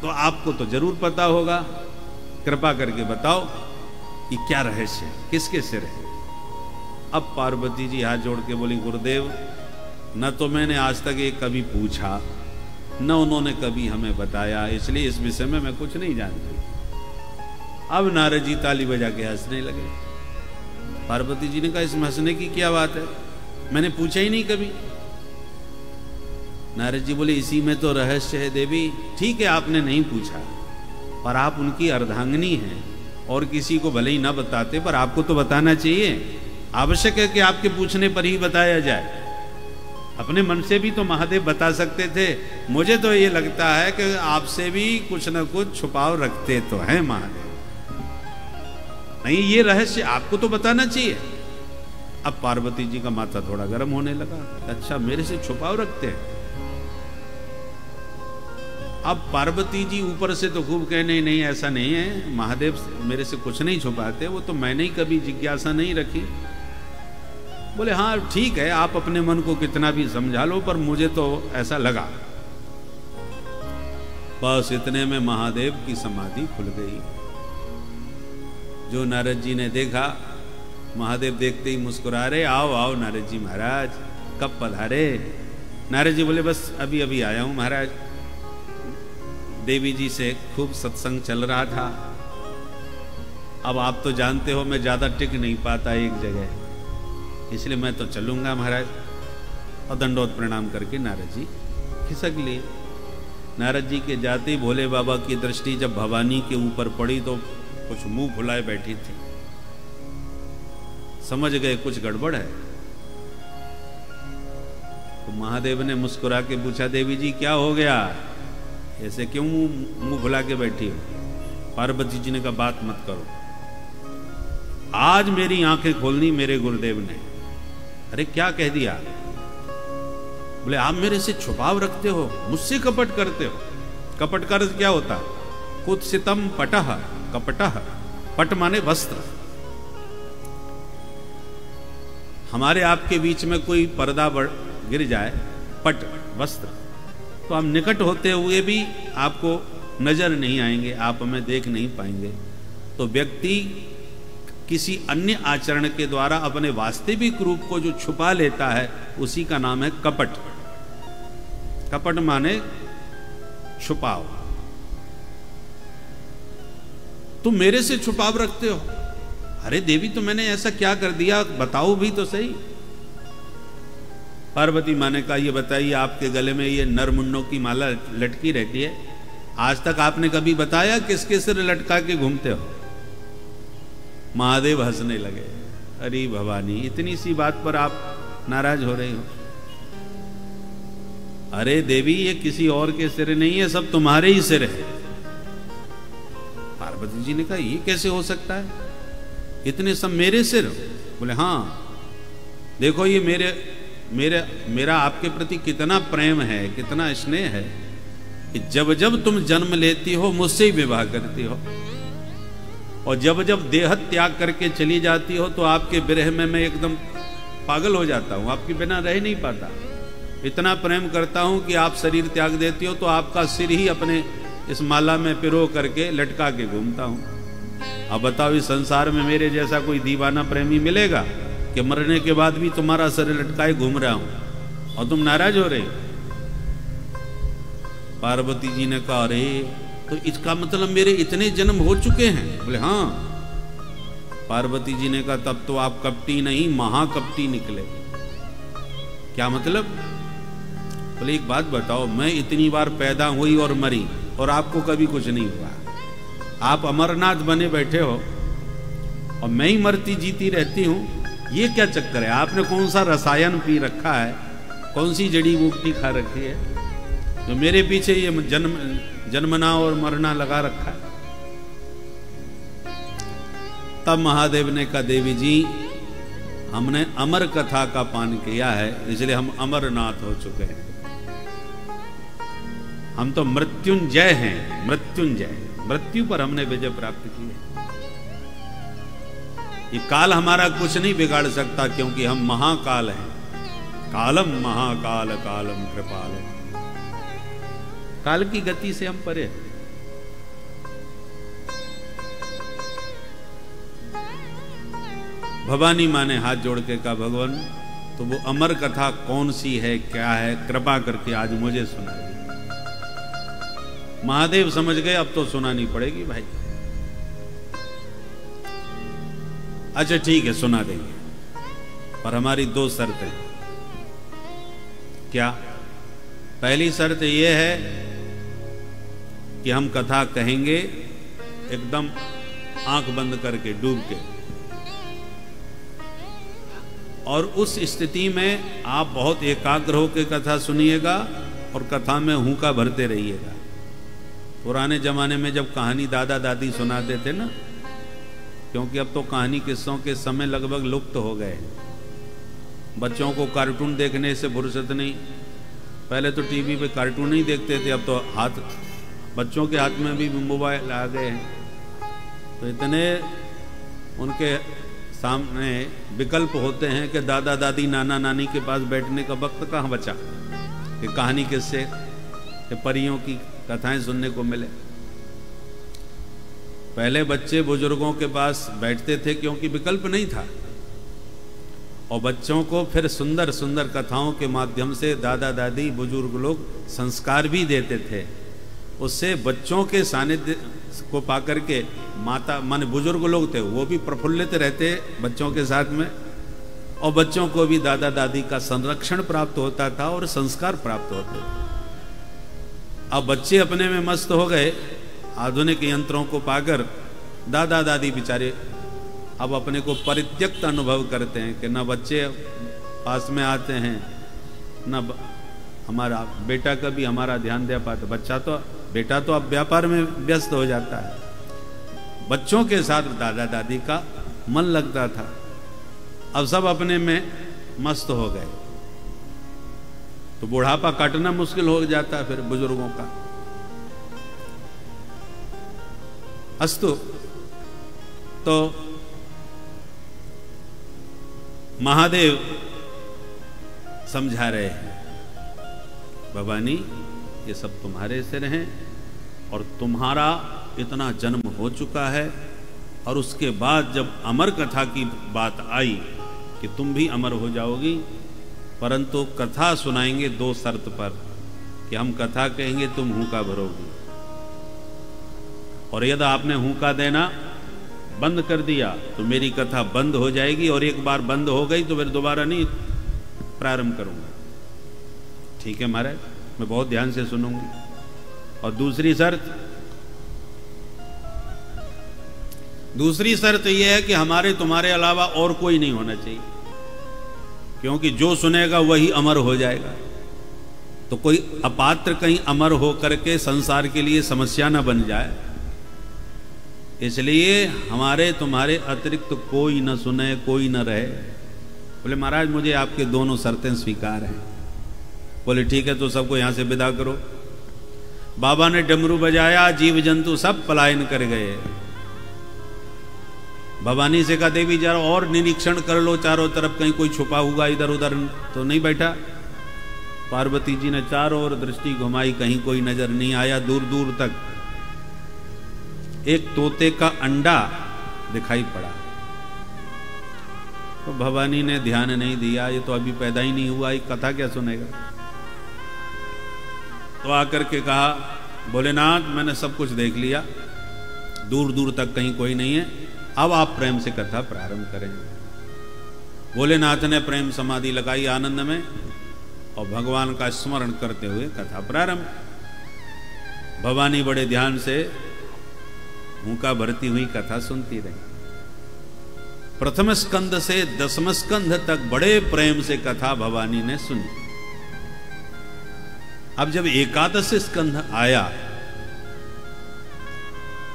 तो आपको तो जरूर पता होगा। कृपा करके बताओ कि क्या रहस्य है, किसके सिर है। अब पार्वती जी हाथ जोड़ के बोली, गुरुदेव, न तो मैंने आज तक ये कभी पूछा, न उन्होंने कभी हमें बताया, इसलिए इस विषय में मैं कुछ नहीं जानती। अब नारद जी ताली बजा के हंसने लगे। पार्वती जी ने कहा, इसमें हंसने की क्या बात है, मैंने पूछा ही नहीं कभी। नारद जी बोले, इसी में तो रहस्य है देवी। ठीक है, आपने नहीं पूछा, पर आप उनकी अर्धांगिनी हैं, और किसी को भले ही ना बताते, पर आपको तो बताना चाहिए। आवश्यक है कि आपके पूछने पर ही बताया जाए। अपने मन से भी तो महादेव बता सकते थे। मुझे तो ये लगता है कि आपसे भी कुछ न कुछ छुपाव रखते तो हैं महादेव। नहीं, ये रहस्य आपको तो बताना चाहिए। अब पार्वती जी का माथा थोड़ा गर्म होने लगा। अच्छा, मेरे से छुपाव रखते हैं। अब पार्वती जी ऊपर से तो खूब कहने, नहीं ऐसा नहीं है, महादेव मेरे से कुछ नहीं छुपाते, वो तो मैंने ही कभी जिज्ञासा नहीं रखी। बोले, हाँ ठीक है, आप अपने मन को कितना भी समझा लो, पर मुझे तो ऐसा लगा। बस इतने में महादेव की समाधि खुल गई। जो नारद जी ने देखा, महादेव देखते ही मुस्कुरा रहे, आओ आओ नारद जी महाराज, कब पधारे। नारद जी बोले, बस अभी अभी आया हूं महाराज। देवी जी से खूब सत्संग चल रहा था। अब आप तो जानते हो मैं ज्यादा टिक नहीं पाता एक जगह, इसलिए मैं तो चलूंगा महाराज। और दंडोत प्रणाम करके नारद जी खिसक लिए। नारद जी के जाते ही भोले बाबा की दृष्टि जब भवानी के ऊपर पड़ी तो कुछ मुंह फुलाए बैठी थी। समझ गए कुछ गड़बड़ है। तो महादेव ने मुस्कुरा के पूछा, देवी जी क्या हो गया, ऐसे क्यों मुंह फुला के बैठी हो। पार्वती जी ने कहा, बात मत करो, आज मेरी आंखें खोलनी मेरे गुरुदेव ने। अरे क्या कह दिया? बोले, आप मेरे से छुपाव रखते हो, मुझसे कपट करते हो। कपट का अर्थ क्या होता? कुत्सितम पटह कपटह। पट माने वस्त्र। हमारे आपके बीच में कोई पर्दा गिर जाए, पट वस्त्र, तो हम निकट होते हुए भी आपको नजर नहीं आएंगे, आप हमें देख नहीं पाएंगे। तो व्यक्ति किसी अन्य आचरण के द्वारा अपने वास्तविक रूप को जो छुपा लेता है, उसी का नाम है कपट। कपट माने छुपाव। तुम मेरे से छुपाव रखते हो। अरे देवी, तो मैंने ऐसा क्या कर दिया, बताओ भी तो सही। पार्वती माँ ने कहा, ये बताइए, आपके गले में ये नरमुन्नों की माला लटकी रहती है, आज तक आपने कभी बताया किसके सिर लटका के घूमते हो? महादेव हंसने लगे। अरे भवानी, इतनी सी बात पर आप नाराज हो रही हो? अरे देवी, ये किसी और के सिर नहीं है, सब तुम्हारे ही सिर है। पार्वती जी ने कहा, ये कैसे हो सकता है, इतने सब मेरे सिर? बोले हाँ, देखो ये मेरा आपके प्रति कितना प्रेम है, कितना स्नेह है कि जब जब तुम जन्म लेती हो मुझसे ही विवाह करती हो, और जब जब देह त्याग करके चली जाती हो तो आपके विरह में मैं एकदम पागल हो जाता हूं, आपके बिना रह नहीं पाता। इतना प्रेम करता हूं कि आप शरीर त्याग देती हो तो आपका सिर ही अपने इस माला में पिरो करके लटका के घूमता हूं। अब बताओ, इस संसार में मेरे जैसा कोई दीवाना प्रेमी मिलेगा कि मरने के बाद भी तुम्हारा सिर लटकाए घूम रहा हूं और तुम नाराज हो रहे? पार्वती जी ने कहा, अरे तो इसका मतलब मेरे इतने जन्म हो चुके हैं? बोले हाँ। पार्वती जी ने कहा, तब तो आप कपटी नहीं महाकपटी निकले। क्या मतलब? बोले एक बात बताओ, मैं इतनी बार पैदा हुई और मरी और आपको कभी कुछ नहीं हुआ, आप अमरनाथ बने बैठे हो और मैं ही मरती जीती रहती हूं, ये क्या चक्कर है? आपने कौन सा रसायन पी रखा है, कौन सी जड़ी बूटी खा रखी है जो मेरे पीछे ये जन्मना और मरना लगा रखा है? तब महादेव ने कहा, देवी जी, हमने अमर कथा का पान किया है, इसलिए हम अमरनाथ हो चुके हैं। हम तो मृत्युंजय हैं, मृत्युंजय, मृत्यु पर हमने विजय प्राप्त की है। ये काल हमारा कुछ नहीं बिगाड़ सकता, क्योंकि हम महाकाल हैं। कालम महाकाल कालम कृपाल, काल की गति से हम परे हैं। भवानी माँ ने हाथ जोड़ के कहा, भगवान, तो वो अमर कथा कौन सी है, क्या है, कृपा करके आज मुझे सुनाइए। महादेव समझ गए, अब तो सुनानी पड़ेगी भाई। अच्छा ठीक है, सुना देंगे, पर हमारी दो शर्तें। क्या? पहली शर्त यह है कि हम कथा कहेंगे एकदम आंख बंद करके, डूब के, और उस स्थिति में आप बहुत एकाग्र होकर कथा सुनिएगा और कथा में हुंका भरते रहिएगा। पुराने जमाने में जब कहानी दादा दादी सुनाते थे ना, क्योंकि अब तो कहानी किस्सों के समय लगभग लुप्त हो गए, बच्चों को कार्टून देखने से फुर्सत नहीं। पहले तो टीवी पे कार्टून ही देखते थे, अब तो बच्चों के हाथ में भी मोबाइल आ गए हैं, तो इतने उनके सामने विकल्प होते हैं कि दादा दादी नाना नानी के पास बैठने का वक्त कहाँ बचा कि कहानी किससे कि परियों की कथाएं सुनने को मिले। पहले बच्चे बुजुर्गों के पास बैठते थे क्योंकि विकल्प नहीं था, और बच्चों को फिर सुंदर सुंदर कथाओं के माध्यम से दादा दादी बुजुर्ग लोग संस्कार भी देते थे। उससे बच्चों के सानिध्य को पाकर के माता माने बुजुर्ग लोग थे वो भी प्रफुल्लित रहते बच्चों के साथ में, और बच्चों को भी दादा दादी का संरक्षण प्राप्त होता था और संस्कार प्राप्त होते थे। अब बच्चे अपने में मस्त हो गए आधुनिक यंत्रों को पाकर, दादा दादी बेचारे अब अपने को परित्यक्त अनुभव करते हैं कि न बच्चे पास में आते हैं, न हमारा बेटा का भी हमारा ध्यान दे पाता। बेटा तो अब व्यापार में व्यस्त हो जाता है, बच्चों के साथ दादा दादी का मन लगता था। अब सब अपने में मस्त हो गए, तो बुढ़ापा काटना मुश्किल हो जाता है फिर बुजुर्गों का। अस्तु, तो महादेव समझा रहे हैं, भवानी ये सब तुम्हारे सिर हैं और तुम्हारा इतना जन्म हो चुका है, और उसके बाद जब अमर कथा की बात आई कि तुम भी अमर हो जाओगी, परंतु कथा सुनाएंगे दो शर्त पर कि हम कथा कहेंगे तुम हुंका भरोगी। और यदि आपने हुंका देना बंद कर दिया तो मेरी कथा बंद हो जाएगी, और एक बार बंद हो गई तो फिर दोबारा नहीं प्रारंभ करूंगा। ठीक है महाराज, मैं बहुत ध्यान से सुनूंगी। और दूसरी शर्त यह है कि हमारे तुम्हारे अलावा और कोई नहीं होना चाहिए, क्योंकि जो सुनेगा वही अमर हो जाएगा। तो कोई अपात्र कहीं अमर हो करके संसार के लिए समस्या न बन जाए, इसलिए हमारे तुम्हारे अतिरिक्त कोई न सुने, कोई न रहे। बोले महाराज मुझे आपके दोनों शर्तें स्वीकार हैं। बोले ठीक है, तो सबको यहां से विदा करो। बाबा ने डमरू बजाया, जीव जंतु सब पलायन कर गए। भवानी से कहा देवी जरा और निरीक्षण कर लो चारों तरफ, कहीं कोई छुपा हुआ इधर उधर तो नहीं बैठा। पार्वती जी ने चारों ओर दृष्टि घुमाई, कहीं कोई नजर नहीं आया। दूर दूर तक एक तोते का अंडा दिखाई पड़ा। तो भवानी ने ध्यान नहीं दिया, ये तो अभी पैदा ही नहीं हुआ, ये कथा क्या सुनेगा। तो आकर के कहा भोलेनाथ मैंने सब कुछ देख लिया, दूर दूर तक कहीं कोई नहीं है, अब आप प्रेम से कथा प्रारंभ करें। भोलेनाथ ने प्रेम समाधि लगाई आनंद में और भगवान का स्मरण करते हुए कथा प्रारंभ। भवानी बड़े ध्यान से हुंका भरती हुई कथा सुनती रही। प्रथम स्कंद से 10वें स्कंद तक बड़े प्रेम से कथा भवानी ने सुनी। अब जब 11 स्कंद आया,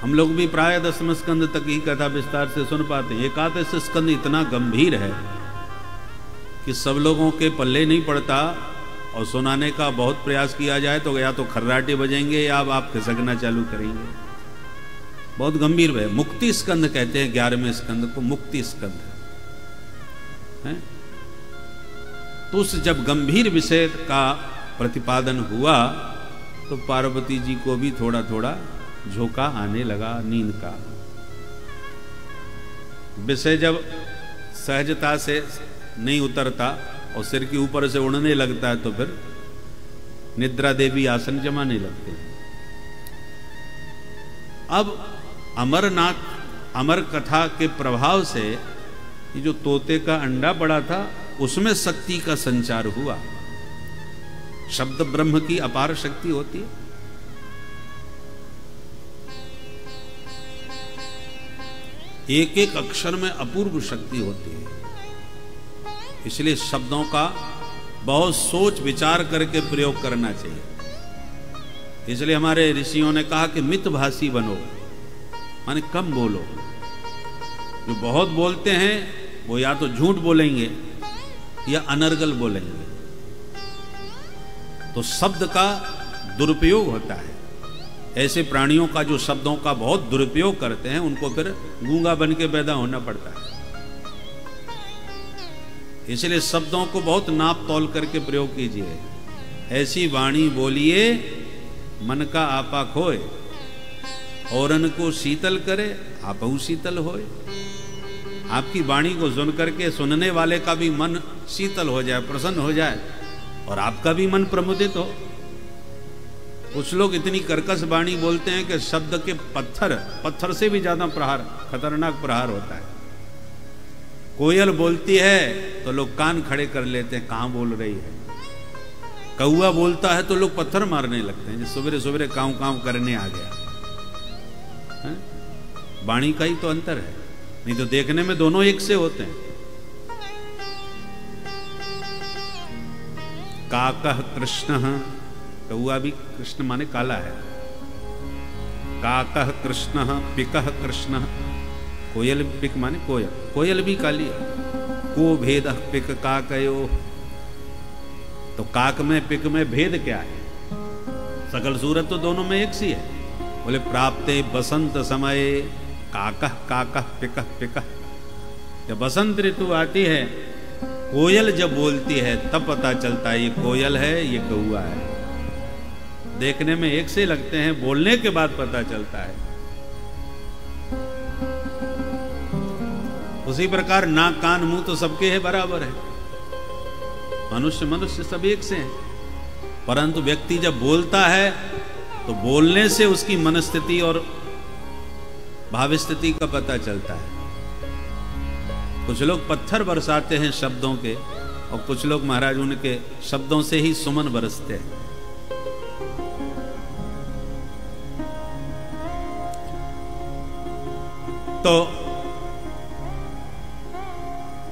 हम लोग भी प्राय 10वें स्कंद तक ही कथा विस्तार से सुन पाते हैं। 11 स्कंद इतना गंभीर है कि सब लोगों के पल्ले नहीं पड़ता, और सुनाने का बहुत प्रयास किया जाए तो या तो खर्राटे बजेंगे या आप खिसकना चालू करेंगे। बहुत गंभीर है। मुक्ति स्कंद कहते हैं 11वें स्कंद को, मुक्ति स्कंद है। तो उस जब गंभीर विषय का प्रतिपादन हुआ तो पार्वती जी को भी थोड़ा थोड़ा झोंका आने लगा नींद का। विषय जब सहजता से नहीं उतरता और सिर के ऊपर से उड़ने लगता है तो फिर निद्रा देवी आसन जमाने लगते हैं। अब अमरनाथ अमर कथा के प्रभाव से ये जो तोते का अंडा पड़ा था उसमें शक्ति का संचार हुआ। शब्द ब्रह्म की अपार शक्ति होती है। एक एक अक्षर में अपूर्व शक्ति होती है, इसलिए शब्दों का बहुत सोच विचार करके प्रयोग करना चाहिए। इसलिए हमारे ऋषियों ने कहा कि मितभाषी बनो, माने कम बोलो। जो बहुत बोलते हैं वो या तो झूठ बोलेंगे या अनर्गल बोलेंगे, तो शब्द का दुरुपयोग होता है। ऐसे प्राणियों का जो शब्दों का बहुत दुरुपयोग करते हैं उनको फिर गूंगा बन के पैदा होना पड़ता है। इसलिए शब्दों को बहुत नाप तौल करके प्रयोग कीजिए। ऐसी वाणी बोलिए मन का आपा खोए, औरन को शीतल करे आपहु शीतल होए। आपकी वाणी को सुन करके सुनने वाले का भी मन शीतल हो जाए, प्रसन्न हो जाए, और आपका भी मन प्रमुदित हो। कुछ लोग इतनी कर्कश वाणी बोलते हैं कि शब्द के पत्थर से भी ज्यादा प्रहार, खतरनाक प्रहार होता है। कोयल बोलती है तो लोग कान खड़े कर लेते हैं, कहां बोल रही है। कौआ बोलता है तो लोग पत्थर मारने लगते हैं, सवेरे सवेरे कांव कांव करने आ गया है? वाणी का ही तो अंतर है, नहीं तो देखने में दोनों एक से होते हैं। काकः कृष्ण, कौआ भी कृष्ण माने काला है। काकः कृष्ण पिकः कृष्ण, कोयल पिक माने कोयल, कोयल भी काली है। को भेद पिक काकयो, तो काक में पिक में भेद क्या है? सकल सूरत तो दोनों में एक सी है। बोले प्राप्ते बसंत समय काकः काकः पिकः पिकः। जब बसंत ऋतु आती है कोयल जब बोलती है तब पता चलता है ये कोयल है ये कौआ है। देखने में एक से लगते हैं, बोलने के बाद पता चलता है। उसी प्रकार नाक कान मुंह तो सबके है बराबर है, मनुष्य सब एक से हैं, परंतु व्यक्ति जब बोलता है तो बोलने से उसकी मनस्थिति और भाव स्थिति का पता चलता है। कुछ लोग पत्थर बरसाते हैं शब्दों के, और कुछ लोग महाराज उनके शब्दों से ही सुमन बरसते हैं। तो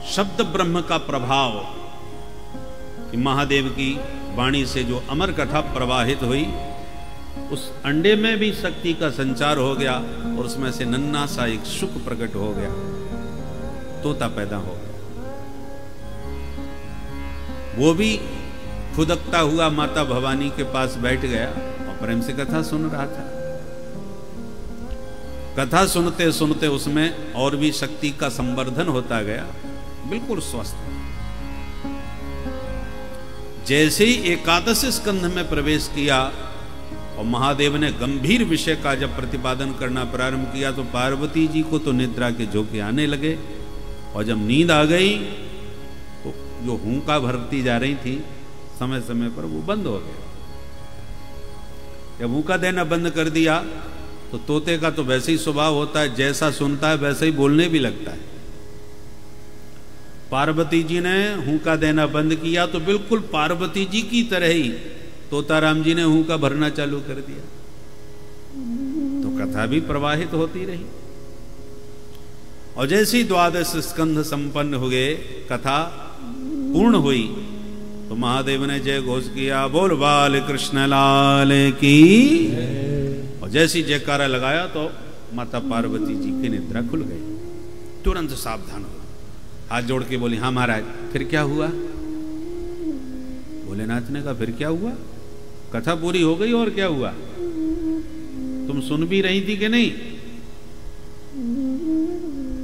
शब्द ब्रह्म का प्रभाव कि महादेव की वाणी से जो अमर कथा प्रवाहित हुई, उस अंडे में भी शक्ति का संचार हो गया और उसमें से नन्ना सा एक सुख प्रकट हो गया, तोता पैदा हो गया। वो भी फुदकता हुआ माता भवानी के पास बैठ गया और प्रेम से कथा सुन रहा था। कथा सुनते सुनते उसमें और भी शक्ति का संवर्धन होता गया, बिल्कुल स्वस्थ। जैसे ही एकादश स्कंध में प्रवेश किया और महादेव ने गंभीर विषय का जब प्रतिपादन करना प्रारंभ किया, तो पार्वती जी को तो निद्रा के झोंके आने लगे, और जब नींद आ गई तो जो हुंका भरती जा रही थी समय समय पर, वो बंद हो गया। जब हुंका देना बंद कर दिया तो तोते का तो वैसे ही स्वभाव होता है, जैसा सुनता है वैसे ही बोलने भी लगता है। पार्वती जी ने हुंका देना बंद किया तो बिल्कुल पार्वती जी की तरह ही तोताराम जी ने हुंका भरना चालू कर दिया, तो कथा भी प्रवाहित होती रही। और जैसे ही द्वादश स्कंध संपन्न हुए, कथा पूर्ण हुई, तो महादेव ने जय घोष किया, बोल बाल कृष्ण लाल की। और जैसी जयकारा लगाया तो माता पार्वती जी की निद्रा खुल गई। तुरंत सावधान हो, हाथ जोड़ के बोली, हाँ महाराज फिर क्या हुआ? भोलेनाथ ने कहा, फिर क्या हुआ? कथा पूरी हो गई और क्या हुआ? तुम सुन भी रही थी कि नहीं?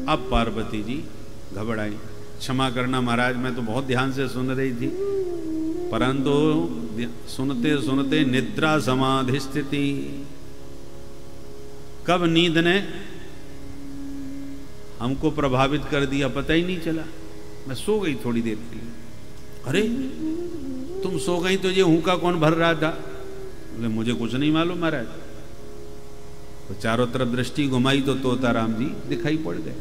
अब पार्वती जी घबराई, क्षमा करना महाराज, मैं तो बहुत ध्यान से सुन रही थी, परंतु सुनते सुनते निद्रा समाधि स्थिति, कब नींद ने हमको प्रभावित कर दिया पता ही नहीं चला। मैं सो गई थोड़ी देर के लिए। अरे तुम सो गई तो ये हुंका कौन भर रहा था? बोले मुझे कुछ नहीं मालूम महाराज। तो चारों तरफ दृष्टि घुमाई तो तोताराम जी दिखाई पड़ गए।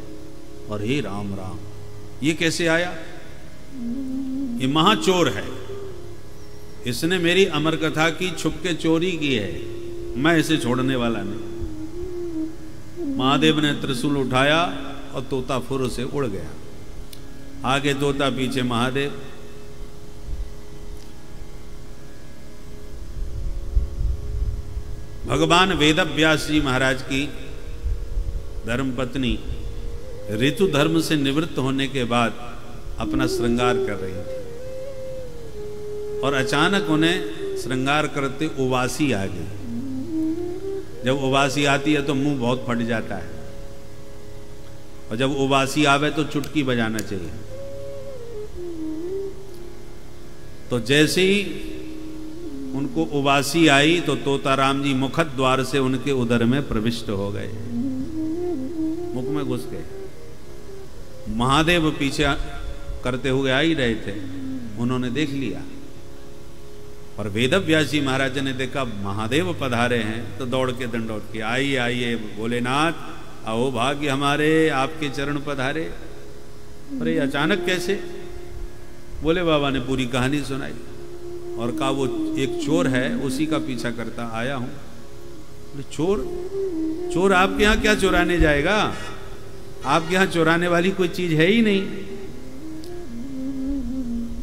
और हे राम राम, ये कैसे आया? ये महाचोर है, इसने मेरी अमर कथा की छुप के चोरी की है, मैं इसे छोड़ने वाला नहीं। महादेव ने त्रिशूल उठाया और तोता फुर से उड़ गया। आगे तोता, पीछे महादेव। भगवान वेदव्यास जी महाराज की धर्मपत्नी ऋतु धर्म से निवृत्त होने के बाद अपना श्रृंगार कर रही थी, और अचानक उन्हें श्रृंगार करते उवासी आ गई। जब उवासी आती है तो मुंह बहुत फट जाता है, और जब उवासी आवे तो चुटकी बजाना चाहिए। तो जैसे ही उनको उवासी आई तो तोताराम जी मुखद द्वार से उनके उदर में प्रविष्ट हो गए, मुख में घुस गए। महादेव पीछे करते हुए आ ही रहे थे, उन्होंने देख लिया। और वेदव्यास जी महाराज ने देखा महादेव पधारे हैं, तो दौड़ के दंडौत किया, आइए आइए भोलेनाथ, आओ भाग्य हमारे, आपके चरण पधारे। अरे अचानक कैसे? बोले बाबा ने पूरी कहानी सुनाई और कहा वो एक चोर है, उसी का पीछा करता आया हूं। चोर? चोर आपके यहां क्या चुराने जाएगा? आपके यहां चुराने वाली कोई चीज है ही नहीं।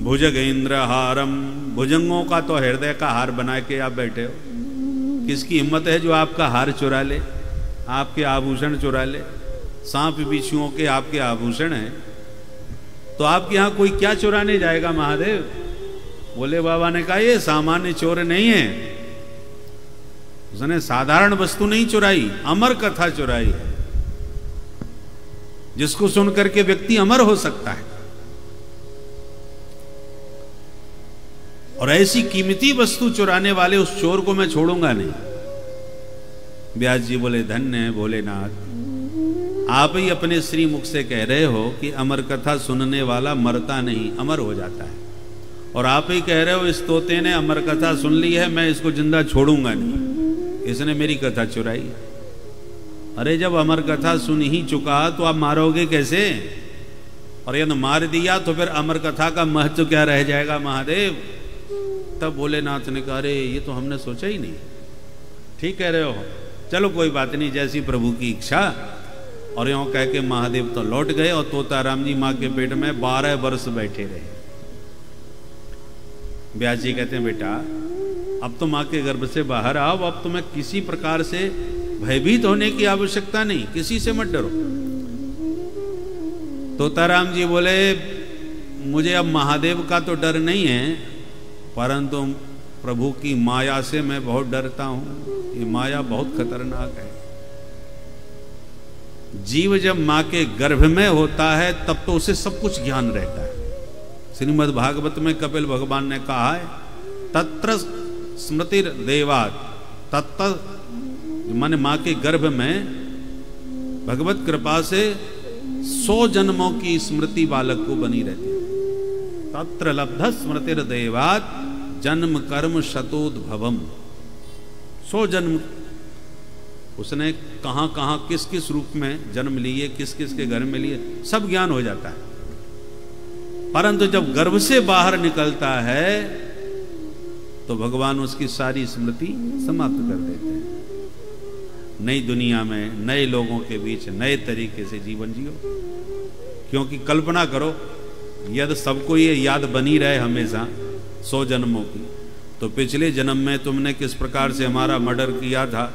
भुजगेंद्र हारम, भुजंगों का तो हृदय का हार बना के आप बैठे हो। किसकी हिम्मत है जो आपका हार चुरा ले, आपके आभूषण चुरा ले? सांप बिच्छुओं के आपके आभूषण हैं, तो आपके यहां कोई क्या चुराने जाएगा महादेव? बोले बाबा ने कहा ये सामान्य चोर नहीं है, उसने साधारण वस्तु नहीं चुराई, अमर कथा चुराई है, जिसको सुन करके व्यक्ति अमर हो सकता है। और ऐसी कीमती वस्तु चुराने वाले उस चोर को मैं छोड़ूंगा नहीं। व्यास जी बोले धन्य है भोलेनाथ, आप ही अपने श्री मुख से कह रहे हो कि अमर कथा सुनने वाला मरता नहीं, अमर हो जाता है। और आप ही कह रहे हो इस तोते ने अमर कथा सुन ली है, मैं इसको जिंदा छोड़ूंगा नहीं, इसने मेरी कथा चुराई। अरे जब अमर कथा सुन ही चुका तो आप मारोगे कैसे? और यदि मार दिया तो फिर अमर कथा का महत्व क्या रह जाएगा महादेव? तब भोलेनाथ ने कहा, अरे ये तो हमने सोचा ही नहीं। ठीक कह रहे हो, चलो कोई बात नहीं, जैसी प्रभु की इच्छा। और यूं कह के महादेव तो लौट गए और तोताराम जी माँ के पेट में 12 वर्ष बैठे रहे। व्यास जी कहते हैं, बेटा अब तो माँ के गर्भ से बाहर आओ, अब तुम्हें किसी प्रकार से भयभीत होने की आवश्यकता नहीं, किसी से मत डरो। तोताराम जी बोले, मुझे अब महादेव का तो डर नहीं है, परंतु प्रभु की माया से मैं बहुत डरता हूं। ये माया बहुत खतरनाक है। जीव जब मां के गर्भ में होता है तब तो उसे सब कुछ ज्ञान रहता है। श्रीमद् भागवत में कपिल भगवान ने कहा है, तत्र स्मृतिर देवात्, तत्त माने मां के गर्भ में भगवत कृपा से 100 जन्मों की स्मृति बालक को बनी रहती है। तत्र लब्ध स्मृतिर देवात् जन्म कर्म शतोद्भवम। 100 जन्म उसने कहां कहां किस किस रूप में जन्म लिए, किस किस के घर में लिए, सब ज्ञान हो जाता है। परंतु जब गर्भ से बाहर निकलता है तो भगवान उसकी सारी स्मृति समाप्त कर देते हैं। नई दुनिया में नए लोगों के बीच नए तरीके से जीवन जियो। क्योंकि कल्पना करो, यदि सबको ये याद बनी रहे हमेशा 100 जन्मों की, तो पिछले जन्म में तुमने किस प्रकार से हमारा मर्डर किया था,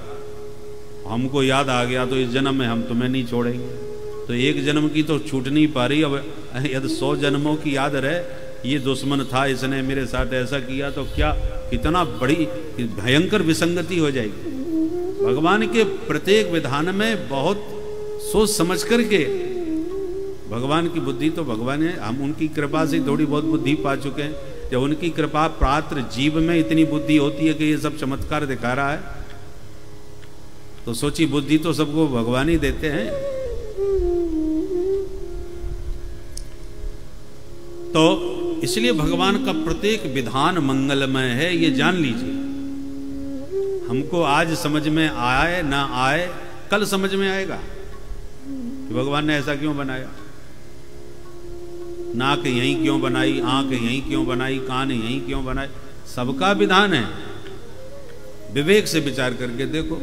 हमको याद आ गया, तो इस जन्म में हम तुम्हें नहीं छोड़ेंगे। तो एक जन्म की तो छूट नहीं पा रही, अब यदि 100 जन्मों की याद रहे, ये दुश्मन था, इसने मेरे साथ ऐसा किया, तो क्या कितना बड़ी भयंकर विसंगति हो जाएगी। भगवान के प्रत्येक विधान में बहुत सोच समझ करके, भगवान की बुद्धि तो भगवान है, हम उनकी कृपा से थोड़ी बहुत बुद्धि पा चुके हैं। जब उनकी कृपा पात्र जीव में इतनी बुद्धि होती है कि ये सब चमत्कार दिखा रहा है, तो सोची बुद्धि तो सबको भगवान ही देते हैं। तो इसलिए भगवान का प्रत्येक विधान मंगलमय है, ये जान लीजिए। हमको आज समझ में आए ना आए, कल समझ में आएगा कि भगवान ने ऐसा क्यों बनाया। नाक यहीं क्यों बनाई, आंख यहीं क्यों बनाई, कान यहीं क्यों बनाए, सबका विधान है। विवेक से विचार करके देखो,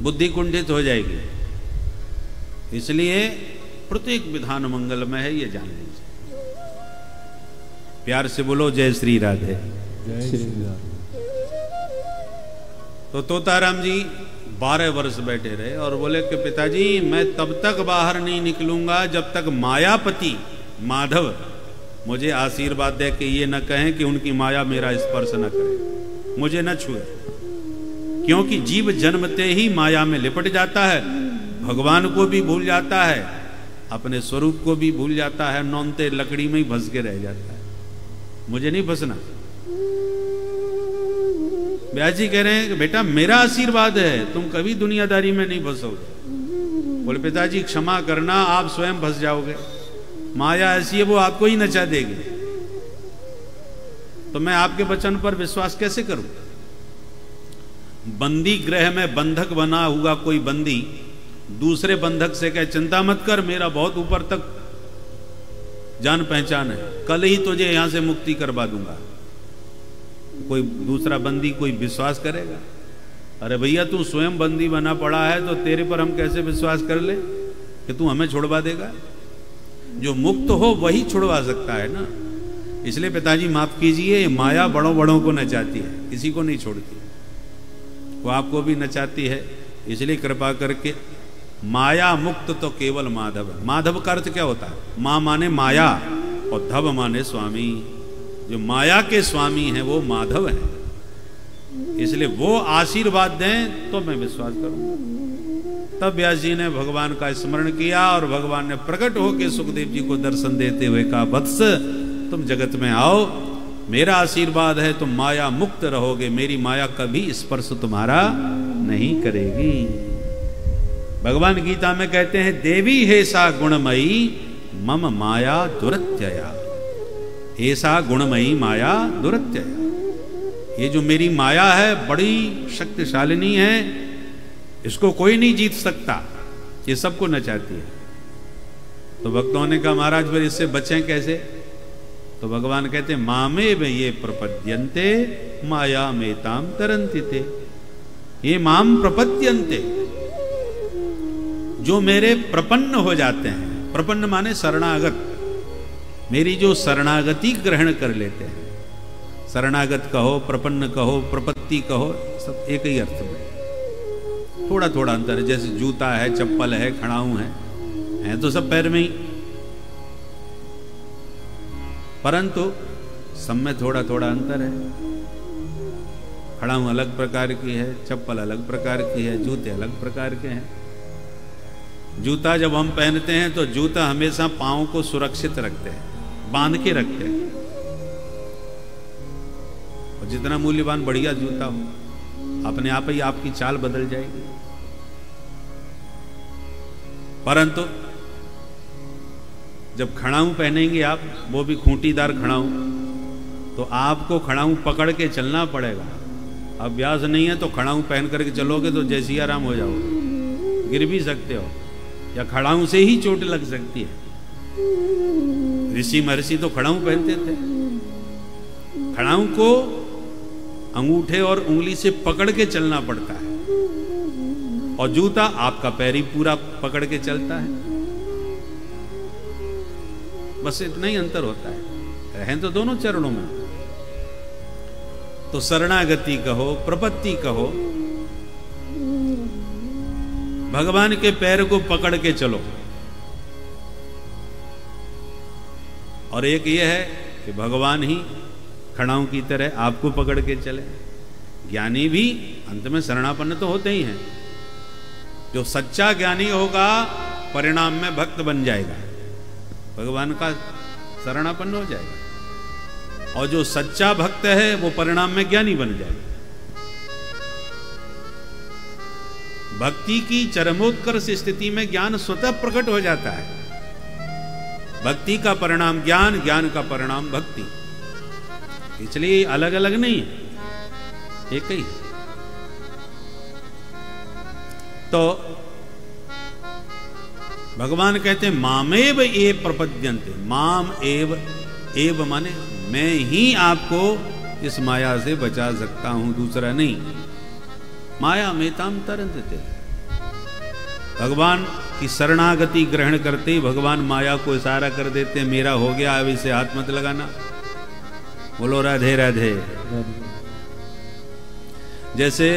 बुद्धि कुंठित हो जाएगी। इसलिए प्रत्येक विधान मंगलमय है, ये जान लीजिए। प्यार से बोलो जय श्री राधे। जय श्री राधे। तो तोताराम जी 12 वर्ष बैठे रहे और बोले कि पिताजी, मैं तब तक बाहर नहीं निकलूंगा जब तक मायापति माधव मुझे आशीर्वाद दे के ये न कहें कि उनकी माया मेरा स्पर्श न करे, मुझे न छुए। क्योंकि जीव जन्मते ही माया में लिपट जाता है, भगवान को भी भूल जाता है, अपने स्वरूप को भी भूल जाता है, नौनते लकड़ी में ही फंस के रह जाता है। मुझे नहीं फंसना। व्यास जी कह रहे हैं कि बेटा मेरा आशीर्वाद है, तुम कभी दुनियादारी में नहीं फंसोगे। बोले पिताजी क्षमा करना, आप स्वयं फंस जाओगे, माया ऐसी है वो आपको ही नचा देगी। तो मैं आपके वचन पर विश्वास कैसे करूं। बंदी गृह में बंधक बना हुआ कोई बंदी दूसरे बंधक से कहे चिंता मत कर, मेरा बहुत ऊपर तक जान पहचान है, कल ही तुझे यहां से मुक्ति करवा दूंगा। कोई दूसरा बंदी कोई विश्वास करेगा? अरे भैया तू स्वयं बंदी बना पड़ा है, तो तेरे पर हम कैसे विश्वास कर ले कि तू हमें छुड़वा देगा। जो मुक्त हो वही छुड़वा सकता है ना। इसलिए पिताजी माफ कीजिए, माया बड़ों बड़ों को नचाती है, किसी को नहीं छोड़ती। वो आपको भी नचाती है, इसलिए कृपा करके माया मुक्त तो केवल माधव है। माधव का अर्थ क्या होता है? माँ माने माया और धव माने स्वामी। जो माया के स्वामी हैं वो माधव हैं, इसलिए वो आशीर्वाद दें तो मैं विश्वास करूंगा। तब व्यास जी ने भगवान का स्मरण किया और भगवान ने प्रकट होकर सुखदेव जी को दर्शन देते हुए कहा, वत्स तुम जगत में आओ, मेरा आशीर्वाद है, तुम माया मुक्त रहोगे, मेरी माया कभी स्पर्श तुम्हारा नहीं करेगी। भगवान गीता में कहते हैं, देवी हे सा गुणमयी मम माया दुरत्यया। ऐसा गुणमयी माया दुरत्यया। ये जो मेरी माया है बड़ी शक्तिशालिनी है, इसको कोई नहीं जीत सकता, ये सबको नचाती है। तो भक्तों ने कहा महाराज फिर इससे बचें कैसे? तो भगवान कहते मामे में ये प्रपद्यन्ते माया मेताम तरंति थे। ये माम प्रपद्यन्ते, जो मेरे प्रपन्न हो जाते हैं, प्रपन्न माने शरणागत, मेरी जो शरणागति ग्रहण कर लेते हैं, शरणागत कहो, प्रपन्न कहो, प्रपत्ति कहो, सब एक ही अर्थ में, थोड़ा थोड़ा अंतर है। जैसे जूता है, चप्पल है, खड़ाऊं है तो सब पैर में ही, परंतु सब में थोड़ा थोड़ा अंतर है। खड़ाऊं अलग प्रकार की है, चप्पल अलग प्रकार की है, जूते अलग प्रकार के हैं। जूता जब हम पहनते हैं तो जूता हमेशा पांव को सुरक्षित रखते हैं, बांध के रखते हैं, और जितना मूल्यवान बढ़िया जूता हो अपने आप ही आपकी चाल बदल जाएगी। परंतु जब खड़ाऊं पहनेंगे आप, वो भी खूंटीदार खड़ाऊं, तो आपको खड़ाऊं पकड़ के चलना पड़ेगा। अभ्यास नहीं है तो खड़ाऊं पहन करके चलोगे तो जैसी आराम हो जाओगे, गिर भी सकते हो, या खड़ाऊं से ही चोट लग सकती है। ऋषि महर्षि तो खड़ाऊं पहनते थे, खड़ाऊं को अंगूठे और उंगली से पकड़ के चलना पड़ता है, और जूता आपका पैर ही पूरा पकड़ के चलता है। बस इतना ही अंतर होता है, हैं तो दोनों चरणों में। तो शरणागति कहो, प्रपत्ति कहो, भगवान के पैर को पकड़ के चलो। और एक यह है कि भगवान ही खड़ाऊं की तरह आपको पकड़ के चले। ज्ञानी भी अंत में शरणापन्न तो होते ही हैं। जो सच्चा ज्ञानी होगा परिणाम में भक्त बन जाएगा, भगवान का शरणापन्न हो जाएगा, और जो सच्चा भक्त है वो परिणाम में ज्ञानी बन जाएगा। भक्ति की चरमोत्कर्ष स्थिति में ज्ञान स्वतः प्रकट हो जाता है। भक्ति का परिणाम ज्ञान, ज्ञान का परिणाम भक्ति, इसलिए अलग अलग नहीं है, एक ही। तो भगवान कहते हैं मामेव ये प्रपद्यन्ते, माम एव माने मैं ही आपको इस माया से बचा सकता हूं, दूसरा नहीं। माया मेताम तरंते, भगवान की शरणागति ग्रहण करते ही भगवान माया को इशारा कर देते हैं, मेरा हो गया, अब इसे हाथ मत लगाना। बोलो राधे राधे। जैसे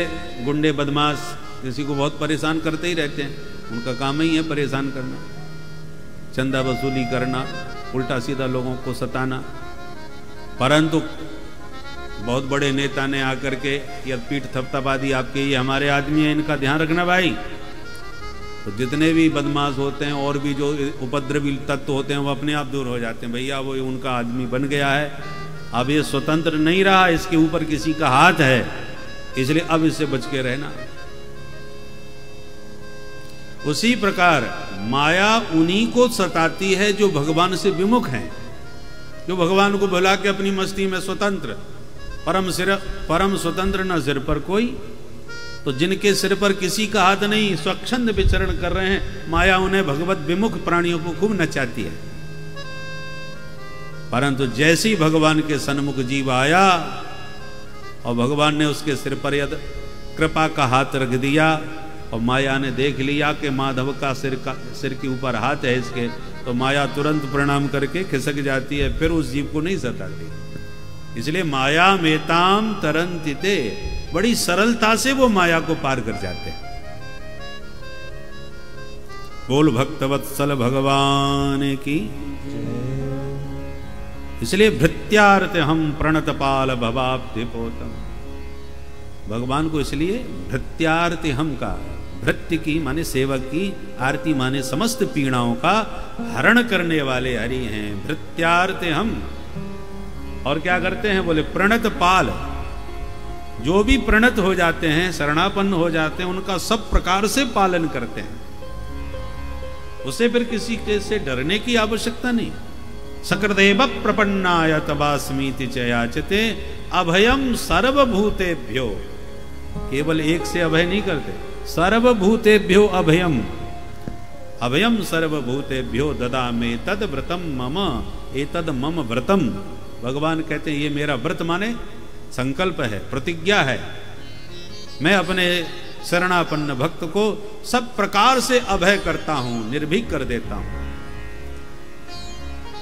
गुंडे बदमाश किसी को बहुत परेशान करते ही रहते हैं, उनका काम ही है परेशान करना, चंदा वसूली करना, उल्टा सीधा लोगों को सताना। परंतु बहुत बड़े नेता ने आकर के या पीठ थपथपा दी आपके, ये हमारे आदमी है, इनका ध्यान रखना भाई। तो जितने भी बदमाश होते हैं और भी जो उपद्रवी तत्व होते हैं वो अपने आप दूर हो जाते हैं। भैया वो उनका आदमी बन गया है, अब ये स्वतंत्र नहीं रहा, इसके ऊपर किसी का हाथ है, इसलिए अब इससे बच के रहना। उसी प्रकार माया उन्हीं को सताती है जो भगवान से विमुख हैं, जो भगवान को भुला के अपनी मस्ती में स्वतंत्र, परम स्वतंत्र न सिर पर कोई। तो जिनके सिर पर किसी का हाथ नहीं, स्वच्छंद विचरण कर रहे हैं, माया उन्हें भगवत विमुख प्राणियों को खूब नचाती है। परंतु जैसे ही भगवान के सन्मुख जीव आया और भगवान ने उसके सिर पर यद कृपा का हाथ रख दिया और माया ने देख लिया कि माधव का सिर के ऊपर हाथ है इसके, तो माया तुरंत प्रणाम करके खिसक जाती है, फिर उस जीव को नहीं सताती। इसलिए माया मेताम तरंतिते, बड़ी सरलता से वो माया को पार कर जाते हैं। बोल भक्तवत्सल भगवान की। इसलिए भृत्यार्थ हम प्रणत पाल भवाब्धि पोतम, भगवान को इसलिए भृत्यार्थ हम का, भृत्य की माने सेवक की, आरती माने समस्त पीड़ाओं का हरण करने वाले हरि हैं। भृत्यार्थ हम, और क्या करते हैं बोले प्रणत पाल, जो भी प्रणत हो जाते हैं, शरणापन्न हो जाते हैं, उनका सब प्रकार से पालन करते हैं। उसे फिर किसी के से डरने की आवश्यकता नहीं। सकर्देव प्रपन्नाय तबास्मीति च याचते अभयम सर्वभूतेभ्यो, केवल एक से अभय नहीं करते, सर्वभूतेभ्यो अभयम, अभयम सर्वभूतेभ्यो ददामि तद व्रतम मम एतद मम व्रतम। भगवान कहते हैं ये मेरा व्रत माने संकल्प है, प्रतिज्ञा है। मैं अपने शरणापन्न भक्त को सब प्रकार से अभय करता हूं, निर्भीक कर देता हूं।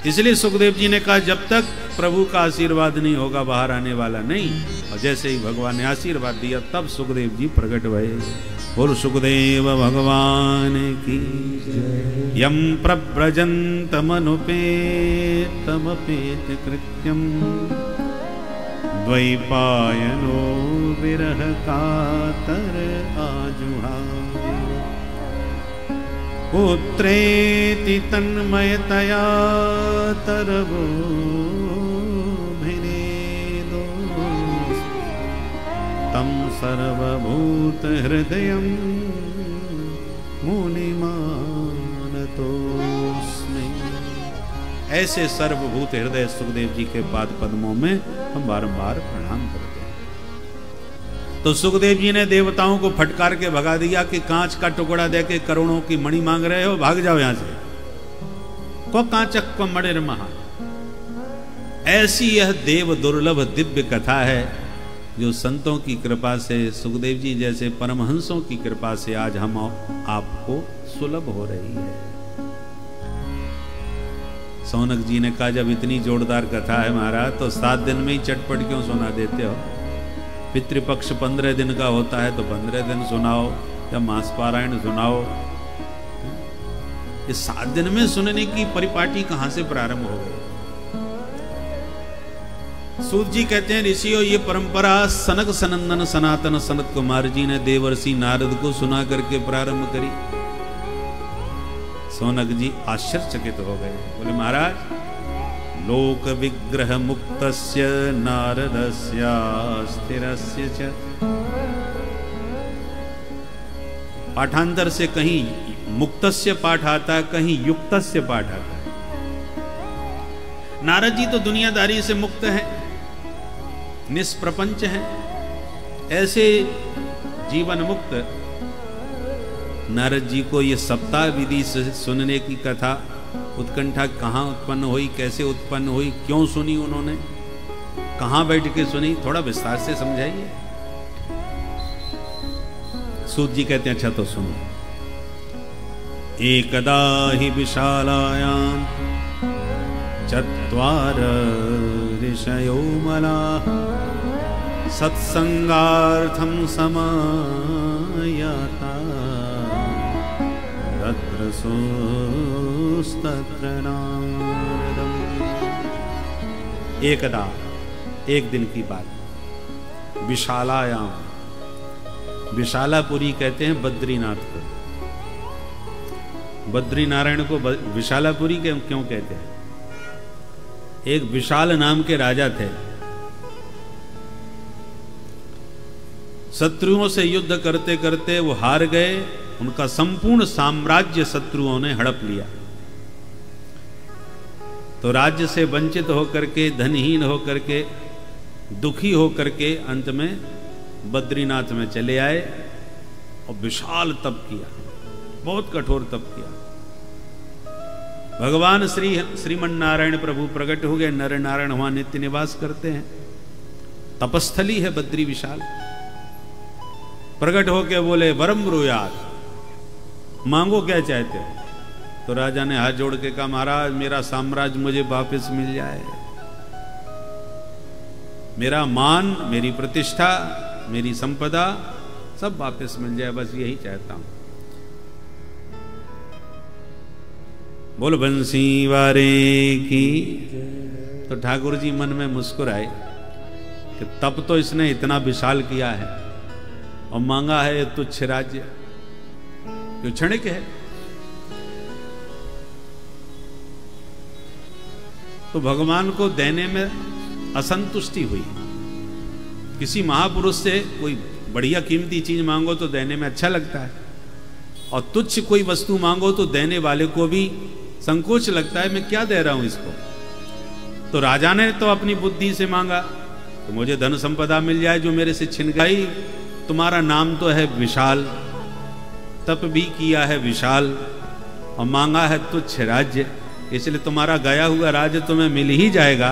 इसलिए सुखदेव जी ने कहा जब तक प्रभु का आशीर्वाद नहीं होगा बाहर आने वाला नहीं। और जैसे ही भगवान ने आशीर्वाद दिया तब सुखदेव जी प्रकट भये। बोल सुखदेव भगवान की जय। यम प्रव्रजन्तमनुपेतमपेत कृत्यम द्वैपायनो विरह कातर आजुहावे। पुत्रेति तन्मयतया तरवोभिनेदो तं सर्वभूत हृदयं मुनिमानतोस्मि। ऐसे सर्वभूत हृदय सुखदेव जी के पाद पद्मों में हम बारंबार प्रणाम करते हैं। तो सुखदेव जी ने देवताओं को फटकार के भगा दिया कि कांच का टुकड़ा देके करोड़ों की मणि मांग रहे हो, भाग जाओ यहां से। को कांचक को मणिर महा। ऐसी यह देव दुर्लभ दिव्य कथा है जो संतों की कृपा से, सुखदेव जी जैसे परमहंसों की कृपा से आज हम आपको सुलभ हो रही है। सौनक जी ने कहा जब इतनी जोरदार कथा है महाराज तो 7 दिन में ही चटपट क्यों सुना देते हो? पितृपक्ष 15 दिन का होता है तो 15 दिन सुनाओ, या मास पारायण सुनाओ। इस 7 दिन में सुनने की परिपाटी कहां से प्रारंभ हो गई? सूत जी कहते हैं ऋषियों ये परंपरा सनक सनंदन सनातन सनत कुमार जी ने देवर्षि नारद को सुना करके प्रारंभ करी। सौनक जी आश्चर्यचकित हो गए। बोले महाराज लोक विग्रह मुक्तस्य नारदस्य स्थिरस्य च। पाठांतर से कहीं मुक्तस्य पाठ आता है, कहीं युक्तस्य पाठ आता है। नारद जी तो दुनियादारी से मुक्त हैं, निष्प्रपंच हैं। ऐसे जीवन मुक्त नारद जी को ये सप्ताह विधि से सुनने की कथा उत्कंठा कहाँ उत्पन्न हुई, कैसे उत्पन्न हुई, क्यों सुनी उन्होंने, कहाँ बैठ के सुनी, थोड़ा विस्तार से समझाइए। सूत जी कहते हैं अच्छा तो सुनो। एकदा हि विशालायां चत्वार ऋषयो मलाः सत्संगार्थं समायाता तत्र सोस्तत्र नारदम्। एकदा एक दिन की बात, विशालायाम, विशालापुरी कहते हैं बद्रीनाथ को। बद्री नारायण को विशालापुरी क्यों कहते हैं? एक विशाल नाम के राजा थे। शत्रुओं से युद्ध करते करते वो हार गए, उनका संपूर्ण साम्राज्य शत्रुओं ने हड़प लिया। तो राज्य से वंचित होकर के, धनहीन होकर के, दुखी होकर के अंत में बद्रीनाथ में चले आए और विशाल तप किया, बहुत कठोर तप किया। भगवान श्रीमन नारायण प्रभु प्रकट हो गए। नर नारायण वहां नित्य निवास करते हैं, तपस्थली है बद्री विशाल। प्रकट होके बोले वरम ब्रूयात, मांगो क्या चाहते हो? तो राजा ने हाथ जोड़ के कहा महाराज मेरा साम्राज्य मुझे वापस मिल जाए, मेरा मान, मेरी प्रतिष्ठा, मेरी संपदा सब वापस मिल जाए, बस यही चाहता हूं। बोल बंसी वारे की। तो ठाकुर जी मन में मुस्कुराए कि तब तो इसने इतना विशाल किया है और मांगा है तुच्छ राज्य जो क्षणिक है। तो भगवान को देने में असंतुष्टि हुई। किसी महापुरुष से कोई बढ़िया कीमती चीज मांगो तो देने में अच्छा लगता है, और तुच्छ कोई वस्तु मांगो तो देने वाले को भी संकोच लगता है, मैं क्या दे रहा हूं इसको। तो राजा ने तो अपनी बुद्धि से मांगा तो मुझे धन संपदा मिल जाए जो मेरे से छिन गई। तुम्हारा नाम तो है विशाल, तप भी किया है विशाल और मांगा है तुच्छ राज्य, इसलिए तुम्हारा गया हुआ राज्य तुम्हें मिल ही जाएगा।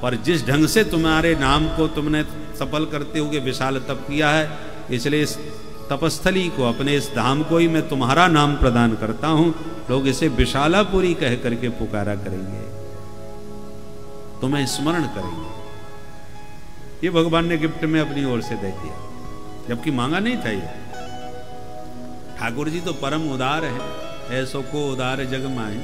पर जिस ढंग से तुम्हारे नाम को तुमने सफल करते हुए विशाल तप किया है, इसलिए इस तपस्थली को, अपने इस धाम को ही मैं तुम्हारा नाम प्रदान करता हूं। लोग इसे विशालापुरी कह करके पुकारा करेंगे, तुम्हें स्मरण करेंगे। ये भगवान ने गिफ्ट में अपनी ओर से दे दिया, जबकि मांगा नहीं था ये। ठाकुर जी तो परम उदार है, ऐसो को उदार जग माए